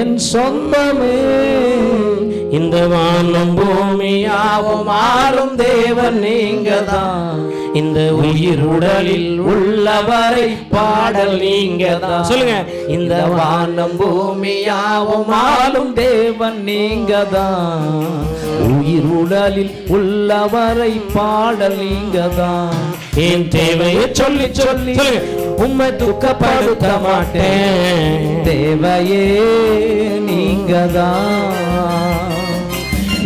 என் சொந்தமே, இந்த வானம் பூமியாவும் ஆளும் தேவன் நீங்க தான். இந்த உயிர் உடலில் உள்ளவரை பாடல் நீங்க தான். சொல்லுங்க. இந்த வானம் பூமியாவும் ஆளும் தேவன் நீங்க தான். உயிர் உடலில் உள்ளவரை பாடல் நீங்க தான். என் தேவையை சொல்லி சொல்லி உம்மை துக்கப்படுத்த மாட்டேன். தேவையே நீங்க தான்.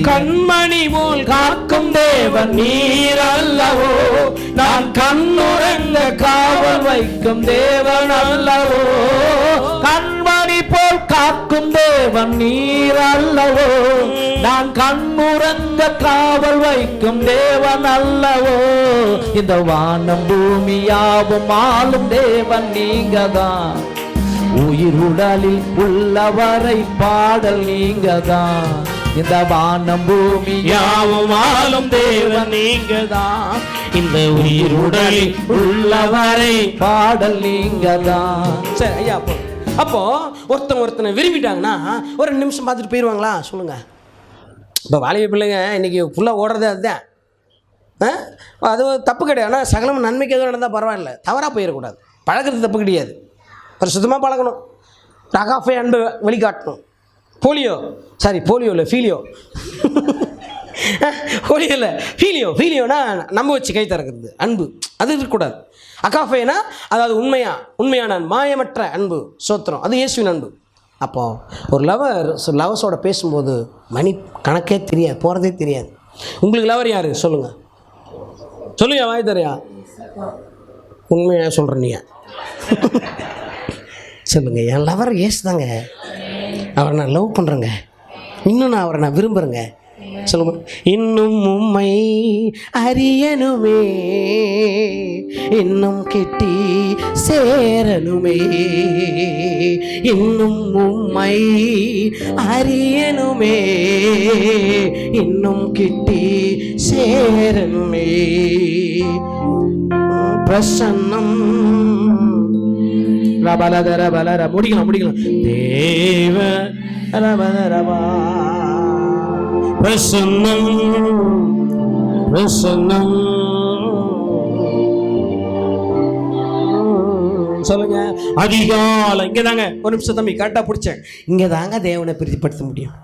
கண்மணி போல் காக்கும் தேவன் நீர் அல்லவோ. நான் கண்ணுறங்க காவல் வைக்கும் தேவன் அல்லவோ. கண்மணி போல் காக்கும் தேவன் நீர் அல்லவோ. நான் கண்ணுறங்க காவல் வைக்கும் தேவன் அல்லவோ. இந்த வானம் பூமியாவும் ஆளும் தேவன் நீங்க தான். உயிர் உடலில் உள்ளவரை பாடல் நீங்க தான். இந்த வானம் பூமி யாவும் ஆளும் தேவன் நீங்க தான். இந்த உயிர் உடலில் உள்ளவரை பாடல் நீங்க தான். சரி ஐயா, அப்போ ஒருத்தனை விரும்பிட்டாங்கன்னா ஒரு 2 நிமிஷம் பார்த்துட்டு போயிடுவாங்களா? சொல்லுங்க. இப்போ வாலிப பிள்ளைங்க இன்னைக்கு ஃபுல்லாக ஓடுறதே அதுதான். அது தப்பு கிடையாது. ஆனால் சகலம் நன்மைக்கு எதுவும் நடந்தால் பரவாயில்ல, தவறாக போயிடக்கூடாது. பழகிறது தப்பு கிடையாது. சுத்தமாக பழகணும். ரகாஃபை அன்பை வழிகாட்டணும். போலியோ இல்லை ஃபீலியோ போலியோ இல்லை ஃபீலியோனா நம்ப வச்சு கை திறக்கிறது அன்பு, அது இருக்கக்கூடாது. அகாஃபைனா அதாவது உண்மையான மாயமற்ற அன்பு, சோத்திரம், அது இயேசுவின் அன்பு. அப்போது ஒரு லவர்ஸோட பேசும்போது மணி கணக்கே தெரியாது, போகிறதே தெரியாது. உங்களுக்கு லவர் யார் சொல்லுங்கள்? வாய் தரையா? உண்மையாக சொல்கிறேன் நீ சொல்லுங்க. என் லவர் ஏசு தாங்க. அவரை நான் லவ் பண்ணுறேங்க. இன்னும் நான் அவரை விரும்புகிறேங்க. சொல்லுங்க. இன்னும் உம்மை அறியணுமே, இன்னும் கெட்டி சேரணுமே. இன்னும் உம்மை அறியணுமே, இன்னும் கெட்டி சேரணுமே. பிரசன்னம் முடிக்கலாம். தேவ ரபரபா பிரசன்னம் சொல்லுங்க. அதிகாலம் இங்கே தாங்க. ஒரு நிமிஷம் தம்பி, கரெக்டாக பிடிச்சேன். இங்கே தாங்க தேவனை பிரியப்படுத்த முடியும்.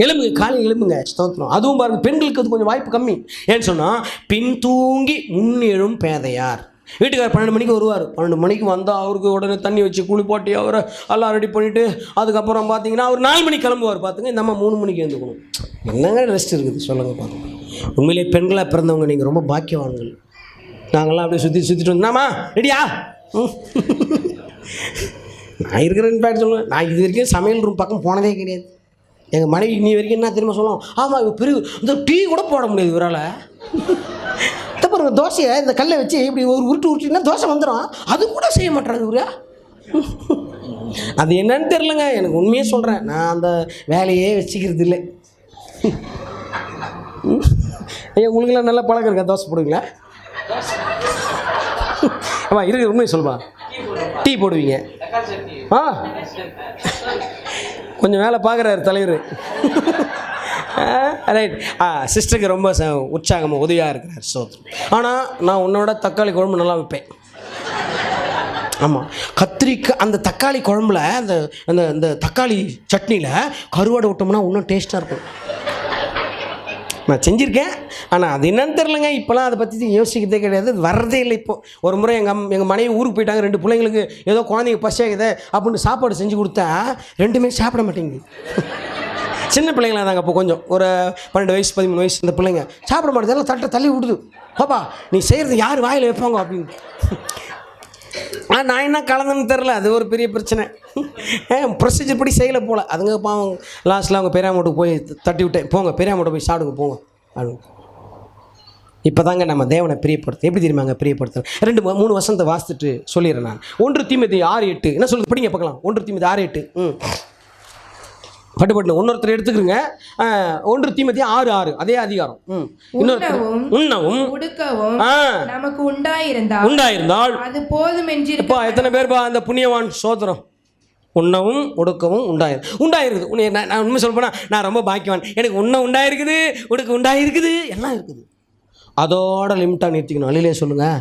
எலும்புங்க, காலையில் எலும்புங்க, ஸ்தோத்திரம். அதுவும் பாருங்கள், பெண்களுக்கு அது கொஞ்சம் வாய்ப்பு கம்மி. ஏன்னு சொன்னால், பின் தூங்கி முன்னேறும் பேதையார். வீட்டுக்காரர் 12 மணிக்கு வருவார். 12 மணிக்கு வந்தால் அவருக்கு உடனே தண்ணி வச்சு குளி போட்டி அவரை எல்லாம் ரெடி பண்ணிவிட்டு அதுக்கப்புறம் பார்த்தீங்கன்னா அவர் 4 மணிக்கு கிளம்புவார். பார்த்துங்க, நம்ம 3 மணிக்கு எழுந்துக்கணும். என்னங்க ரெஸ்ட் இருக்குது சொல்லுங்கள் பாருங்க. உண்மையிலே பெண்களாக பிறந்தவங்க நீங்கள் ரொம்ப பாக்கியவான்கள். நாங்கள்லாம் அப்படியே சுற்றிட்டு வந்தோம்மா ரெடியா? நான் இருக்கிறேன்னு பேர் சொல்லுவேன். நான் இது வரைக்கும் சமையல் ரூம் பக்கம் போனதே கிடையாது. எங்கள் மனைவி இன்னி வரைக்கும் என்ன திரும்ப சொல்லுவோம், ஆமாம் இவ பெரிய இந்த டீ கூட போட முடியாது இவரால். பாருங்க, தோசையை இந்த கல்லை வச்சு இப்படி ஒரு உருட்டினா தோசை வந்துடும். அது கூட செய்ய மாட்டேறாரு இவரா. அது என்னன்னு தெரிலங்க. எனக்கு உண்மையே சொல்கிறேன், நான் அந்த வேலையே வச்சுக்கிறது இல்லை. ஐயா, உங்களுக்கெல்லாம் நல்லா பழக்கம் இருக்கா? தோசை போடுவீங்களா? ஆமாம் இருக்கு, உண்மையை சொல்லுமா. டீ போடுவீங்க? கொஞ்சம் வேலை பார்க்குறாரு தலைவர். ரைட். சிஸ்டருக்கு ரொம்ப உற்சாகமாக உதவியாக இருக்கிறார். ஆனால் நான் உன்னோட தக்காளி குழம்பு நல்லா வைப்பேன். ஆமாம், கத்திரிக்காய் அந்த தக்காளி குழம்புல அந்த அந்த அந்த தக்காளி சட்னியில் கருவாடை விட்டோம்னா இன்னும் டேஸ்ட்டாக இருக்கும். நான் செஞ்சுருக்கேன், ஆனால் அது என்னன்னு தெரிலங்க. இப்போலாம் அதை பற்றி யோசிக்கிறதே கிடையாது, வர்றதே இல்லை. இப்போது ஒரு முறை எங்கள் மனைவி ஊருக்கு போயிட்டாங்க. 2 பிள்ளைங்களுக்கு ஏதோ குழந்தைங்க பசியாகுது அப்படின்னு சாப்பாடு செஞ்சு கொடுத்தா 2மே சாப்பிட மாட்டேங்குது. சின்ன பிள்ளைங்களா தாங்க. அப்போ கொஞ்சம் ஒரு 12 வயசு 13 வயசு இந்த பிள்ளைங்க சாப்பிட மாட்டேது. தட்டை தள்ளி விடுது. பாப்பா நீ செய்கிறது யார் வாயில் வைப்பாங்க அப்படின்னு. நான் என்ன கலந்துன்னு தெரில, அது ஒரு பெரிய பிரச்சனை. ப்ரொசீஜர் படி செய்யலை போல். அதுங்க பாவம் லாஸ்ட்டில் அவங்க பெரியாமூட்டுக்கு போய் தட்டி விட்டேன், போங்க பெரியாமூட்டை போய் சாப்பிடுங்க போங்க அப்படின்னு. இப்போ தாங்க நம்ம தேவனை பிரியப்படுத்து. எப்படி தெரியுமாங்க பிரியப்படுத்துறேன்? 2-3 வசனத்தை வாசித்துட்டு சொல்லிடுறேன் நான். 1 தீமோத்தேயு 6:8 என்ன சொல்லுது படிங்க பார்க்கலாம். 1 தீமோத்தேயு 6:8 பட்டு இன்னொருத்தர் எடுத்துக்கிறங்க. 1 தீமோத்தேயு 6:6 அதே அதிகாரம். உண்ணவும் உடுக்கவும் நமக்கு உண்டாயிருந்தால் அது போதும் என்று. எத்தனை பேர்பா அந்த புண்ணியவான் சோதரம்? உண்ணவும் உடுக்கவும் உண்டாயிருக்குது. நான் உண்மை சொல்ல போனால் நான் ரொம்ப பாக்கியவான். எனக்கு உண்ண உண்டாயிருக்குது, உடுக்க உண்டாயிருக்குது, எல்லாம் இருக்குது. அதோட லிமிட்டாக நிறுத்திக்கணும். அல்லையே சொல்லுங்கள்.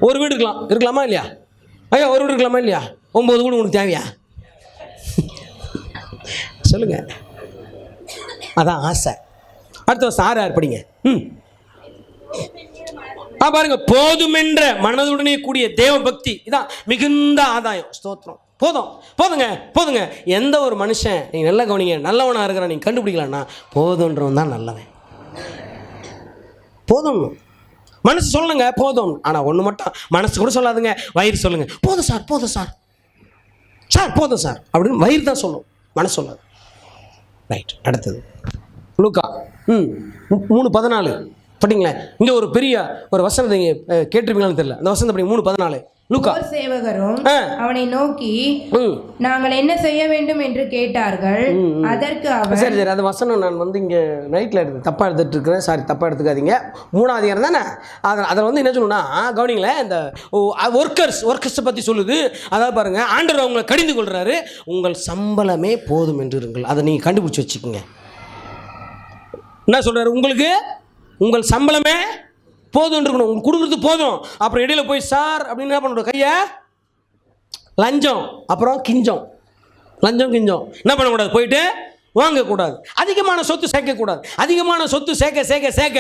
ஒரு வீடு இருக்கலாமா இல்லையா? ஐயா ஒரு வீடு இருக்கலாமா இல்லையா? 9 வீடு உனக்கு தேவையா? சொல்லுங்க. அதான் ஆசை. அடுத்த வருஷம் 6 படிங்க. பாருங்க, போதுமென்ற மனதுடனே கூடிய தேவ பக்தி இதான் மிகுந்த ஆதாயம். ஸ்தோத்திரம். போதுங்க. எந்த ஒரு மனுஷன் நீங்கள் நல்லா கவனிங்க, நல்லவனாக இருக்கிறான் நீங்கள் கண்டுபிடிக்கலான்னா போதுன்றவன் தான் நல்லவன். போதும் மனசு சொல்லுங்க போதும். ஆனால் ஒன்று மட்டும் மனசு கூட சொல்லாதுங்க, வயிறு சொல்லுங்க போதும் சார் போதும் சார் அப்படின்னு வயிறு தான் சொல்லும், மனசு சொல்லாது. ரைட். அடுத்தது லூக்கா 3:14 படிங்களேன். இங்கே ஒரு பெரிய ஒரு வசனத்தை நீங்கள் கேட்டிருப்பீங்களான்னு தெரியல. அந்த வசனத்தை படி 3:14 லூக்கா. சேவகரும் அவனை நோக்கி நாங்கள் என்ன செய்ய வேண்டும் என்று கேட்டார்கள். அதற்கு அவர் சரி அந்த வசனம் நான் இங்கே நைட்டில் தப்பாக எடுத்துகிட்டு இருக்கிறேன், சாரி தப்பாக எடுத்துக்காதீங்க. 3ஆம் அதிகாரம் தானே. அதில் என்ன சொல்லணும்னா கவனிங்களேன், இந்த ஒர்க்கர்ஸை பற்றி சொல்லுது. அதாவது பாருங்கள், ஆண்டவர் அவங்களை கடிந்து கொள்கிறாரு. உங்கள் சம்பளமே போதும் என்று இருங்கள். அதை நீங்கள் கண்டுபிடிச்சி வச்சுக்கோங்க. என்ன சொல்கிறாரு? உங்களுக்கு உங்கள் சம்பளமே போதும் இருக்கணும், உங்களுக்கு கொடுக்குறது போதும். அப்புறம் இடையில போய் சார் அப்படின்னு என்ன பண்ணணும்? கையை லஞ்சம், அப்புறம் லஞ்சம் என்ன பண்ணக்கூடாது? போயிட்டு வாங்கக்கூடாது. அதிகமான சொத்து சேர்க்கக்கூடாது. அதிகமான சொத்து சேர்க்க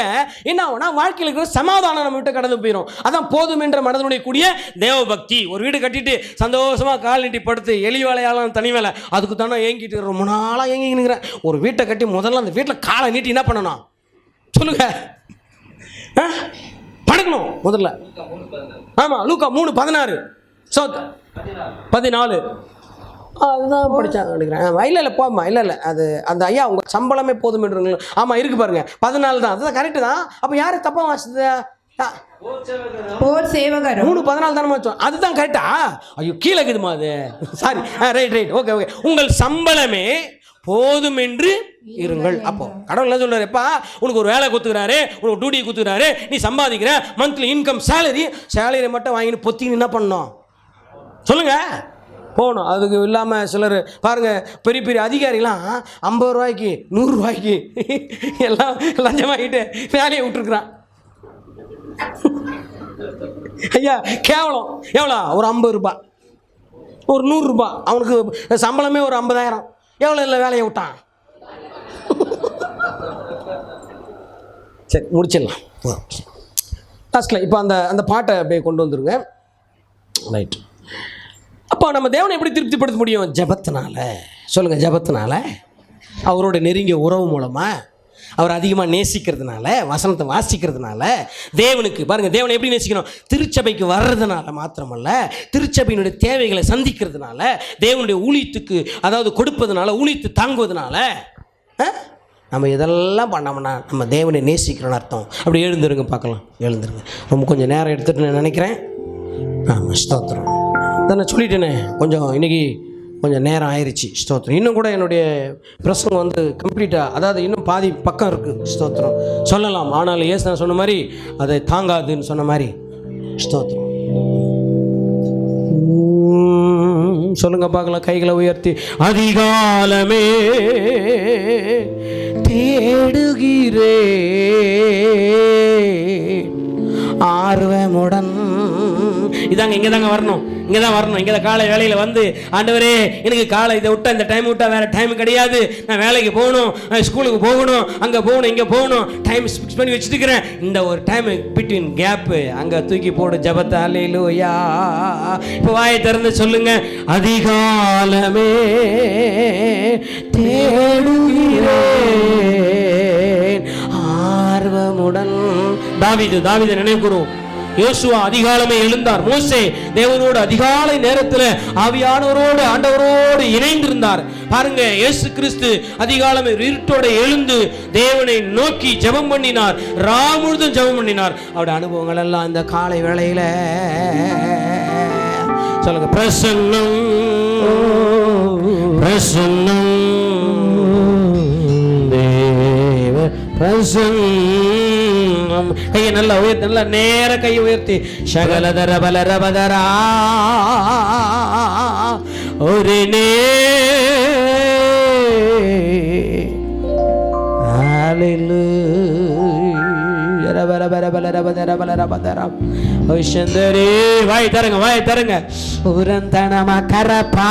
என்ன ஆகும்னா வாழ்க்கையில் இருக்கிற சமாதானம் நம்ம விட்டு கடந்து போயிடும். அதான் போதும் என்ற மனதுடைய கூடிய தேவ பக்தி. ஒரு வீடு கட்டிட்டு சந்தோஷமாக கால் நீட்டி படுத்து எலி வேலையாலும் தனி வேலை, அதுக்கு தானே ஏங்கிட்டு ரொம்ப நாளாக ஏங்கிக்கிறேன். ஒரு வீட்டை கட்டி முதல்ல அந்த வீட்டில் காலை நீட்டி என்ன பண்ணணும் சொல்லுங்க? படுக்கணும் முதல்ல. ஆமாம், லூக்கா 3:16 14 அதுதான் படித்தாங்க நினைக்கிறேன். இல்லை போமா இல்லை அது அந்த ஐயா உங்கள் சம்பளமே போதும் என்று. ஆமாம் இருக்கு பாருங்க, 14 தான். அதுதான் கரெக்டு தான். அப்போ யார் தப்பாக வாசிச்சது? 3:14 தானே வச்சோம். அதுதான் கரெக்டா? ஐயோ கீழே இருக்குதுமா அது, சாரி. Right okay. உங்கள் சம்பளமே போதும் என்று இருங்கள். அப்போ கடவுள் என்ன சொல்றாரு? எப்பா உனக்கு ஒரு வேலை கொடுத்துக்கிறாரு, உனக்கு டியூட்டி கொடுத்துக்கிறாரு, நீ சம்பாதிக்கிற, மந்த்லி இன்கம் சேலரி மட்டும் வாங்கிட்டு பொத்தின்னு என்ன பண்ணணும் சொல்லுங்க? போகணும். அதுக்கு இல்லாமல் சிலர் பாருங்கள், பெரிய அதிகாரிலாம் 50 ரூபாய்க்கு 100 ரூபாய்க்கு எல்லாம் லஞ்சமாகிட்டு வேலையை விட்டுருக்குறான். ஐயா கேவலம். எவ்வளோ? ஒரு 50 ரூபாய், ஒரு 100 ரூபாய். அவனுக்கு சம்பளமே ஒரு 50,000. எவ்வளோ இல்லை வேலையை விட்டான். சரி முடிச்சிடலாம் லாஸ்ட்டில். இப்போ அந்த பாட்டை அப்படியே கொண்டு வந்துருங்க. ரைட். அப்போ நம்ம தேவனை எப்படி திருப்திப்படுத்த முடியும்? ஜெபத்தினால. சொல்லுங்கள், ஜெபத்தினால. அவரோட நெருங்கிய உறவு மூலமாக, அவர் அதிகமாக நேசிக்கிறதுனால, வசனத்தை வாசிக்கிறதுனால. தேவனுக்கு பாருங்கள், தேவனை எப்படி நேசிக்கணும்? திருச்சபைக்கு வர்றதுனால மாத்திரமல்ல, திருச்சபையினுடைய தேவைகளை சந்திக்கிறதுனால, தேவனுடைய ஊழியத்துக்கு அதாவது கொடுப்பதுனால, ஊழியத்து தாங்குவதனால. நம்ம இதெல்லாம் பண்ணோம்னா நம்ம தேவனை நேசிக்கிறோன்னு அர்த்தம். அப்படி எழுந்துருங்க பார்க்கலாம். எழுந்துருங்க. ரொம்ப கொஞ்சம் நேரம் எடுத்துகிட்டு நான் நினைக்கிறேன். ஆமாம், ஸ்தோத்திரம். இதை நான் சொல்லிட்டேனே, இன்றைக்கி கொஞ்சம் நேரம் ஆயிடுச்சு. ஸ்தோத்திரம். இன்னும் கூட என்னுடைய பிரசங்கம் கம்ப்ளீட்டாக, அதாவது இன்னும் பாதி பக்கம் இருக்குது. ஸ்தோத்திரம் சொல்லலாம். ஆனால் ஏசு நான் சொன்ன மாதிரி அதை தாங்காதுன்னு சொன்ன மாதிரி. ஸ்தோத்திரம். சொல்லுங்க பார்க்கலாம், கைகளை உயர்த்தி. அதிகாலமே தேடுகிறே ஆர்வமுடன். இதாங்க இங்கே தாங்க வரணும், இங்கே தான் வரணும். இங்கே தான் காலை வேலையில் ஆண்டவரே எனக்கு காலை இதை விட்டா, இந்த டைம் விட்டா வேறு டைம் கிடையாது, நான் வேலைக்கு போகணும், ஸ்கூலுக்கு போகணும், அங்கே போகணும், இங்கே போகணும், டைம் ஃபிக்ஸ் பண்ணி வச்சுட்டுக்கிறேன். இந்த ஒரு டைம் பிட்வீன் கேப்பு அங்கே தூக்கி போடு ஜெபத்தை. அல்லேலூயா. இப்போ வாயை திறந்து சொல்லுங்க. அதிகாலமே தேடுகிறேன் ஆர்வமுடன். தாவீது நினைவு கூறுவோம். யோசுவா அதிகாலமே எழுந்தார். மோசே தேவனோடு அதிகாலை நேரத்தில் ஆவியானவரோடு ஆண்டவரோடு இணைந்திருந்தார். பாருங்க, இயேசு கிறிஸ்து அதிகாலமே இருட்டோட எழுந்து தேவனை நோக்கி ஜெபம் பண்ணினார். முழுதும் ஜெபம் பண்ணினார். அவருடைய அனுபவங்கள் எல்லாம் இந்த காலை வேளையில சொல்லுங்க. பிரசன்னம் பிரசன்னம் தேவ பிரசன்னம். கையை நல்லா உயர்த்தி, நல்லா நேர கையை உயர்த்தி சகலதர பலரபதரா ஒரு நே வாய் தருங்க, வாய் தருங்க. உரந்தனமா கரப்பா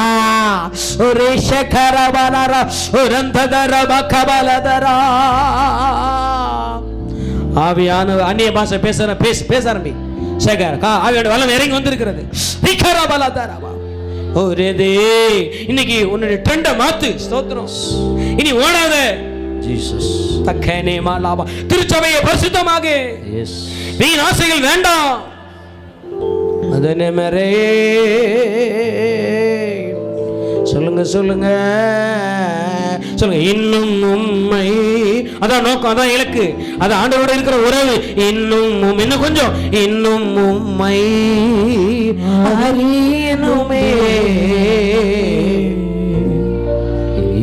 ஒரு ஷகரபலர உரந்ததரப கபலதரா. ஆவியான அந்நிய பாஷை பேச ஆரம்பி. ஷகர் ஆவியோட வல்லம் இறங்கி வந்திருக்கிறது. விகரபலதரபா ஒரு தே. இன்னைக்கு உன்னுடைய ட்ரெண்ட மாத்து. ஸ்தோத்திரம். இனி ஓடாத. ஜீசஸ் தக்கனே மாலாபா. திருச்சபையை பரிசுத்தமாக. எஸ். வீண் ஆசைகள் வேண்டாம். அதனே மரே சொல்லுங்க சொல்லுங்க சொல்லுங்க. இன்னும் உம்மை, அதான் நோக்கம், அதான் இலக்கு, அது ஆண்டவரோட இருக்கிற உறவு. இன்னும் கொஞ்சம். இன்னும் உம்மை அறியணுமே,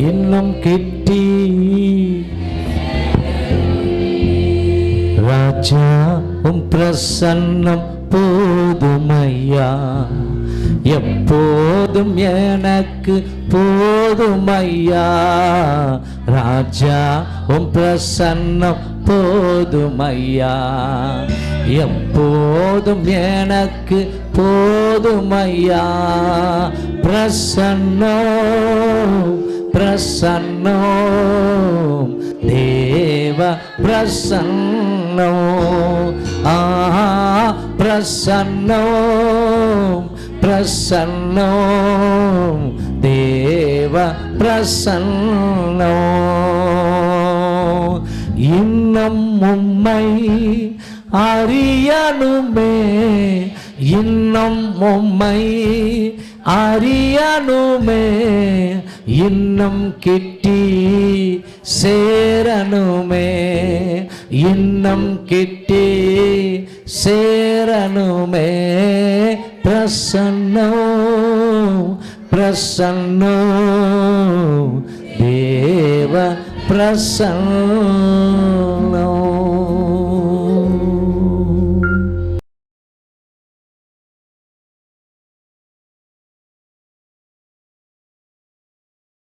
இன்னும் கிட்டி ராஜா உம் பிரசன்னம் போதுமையா, எப்போதும் எனக்கு போதுமையா. ராஜா உம் பிரசன்னம் போதுமையா, எப்போதும் எனக்கு போதுமையா. பிரசன்னம் பிரசன்னம் தேவ பிரசன்னம். பிரசன்னம் பிரசன்னம் தேவ பிரசன்னம். இன்னும் உம்மை அறியணுமே, இன்னும் உம்மை அறியணுமே, இன்னும் கிட்டி சேரணுமே, இன்னும் கிட்டி சேரணுமே. பிரசன்னம் பிரசன்னம் தேவ பிரசன்னம்.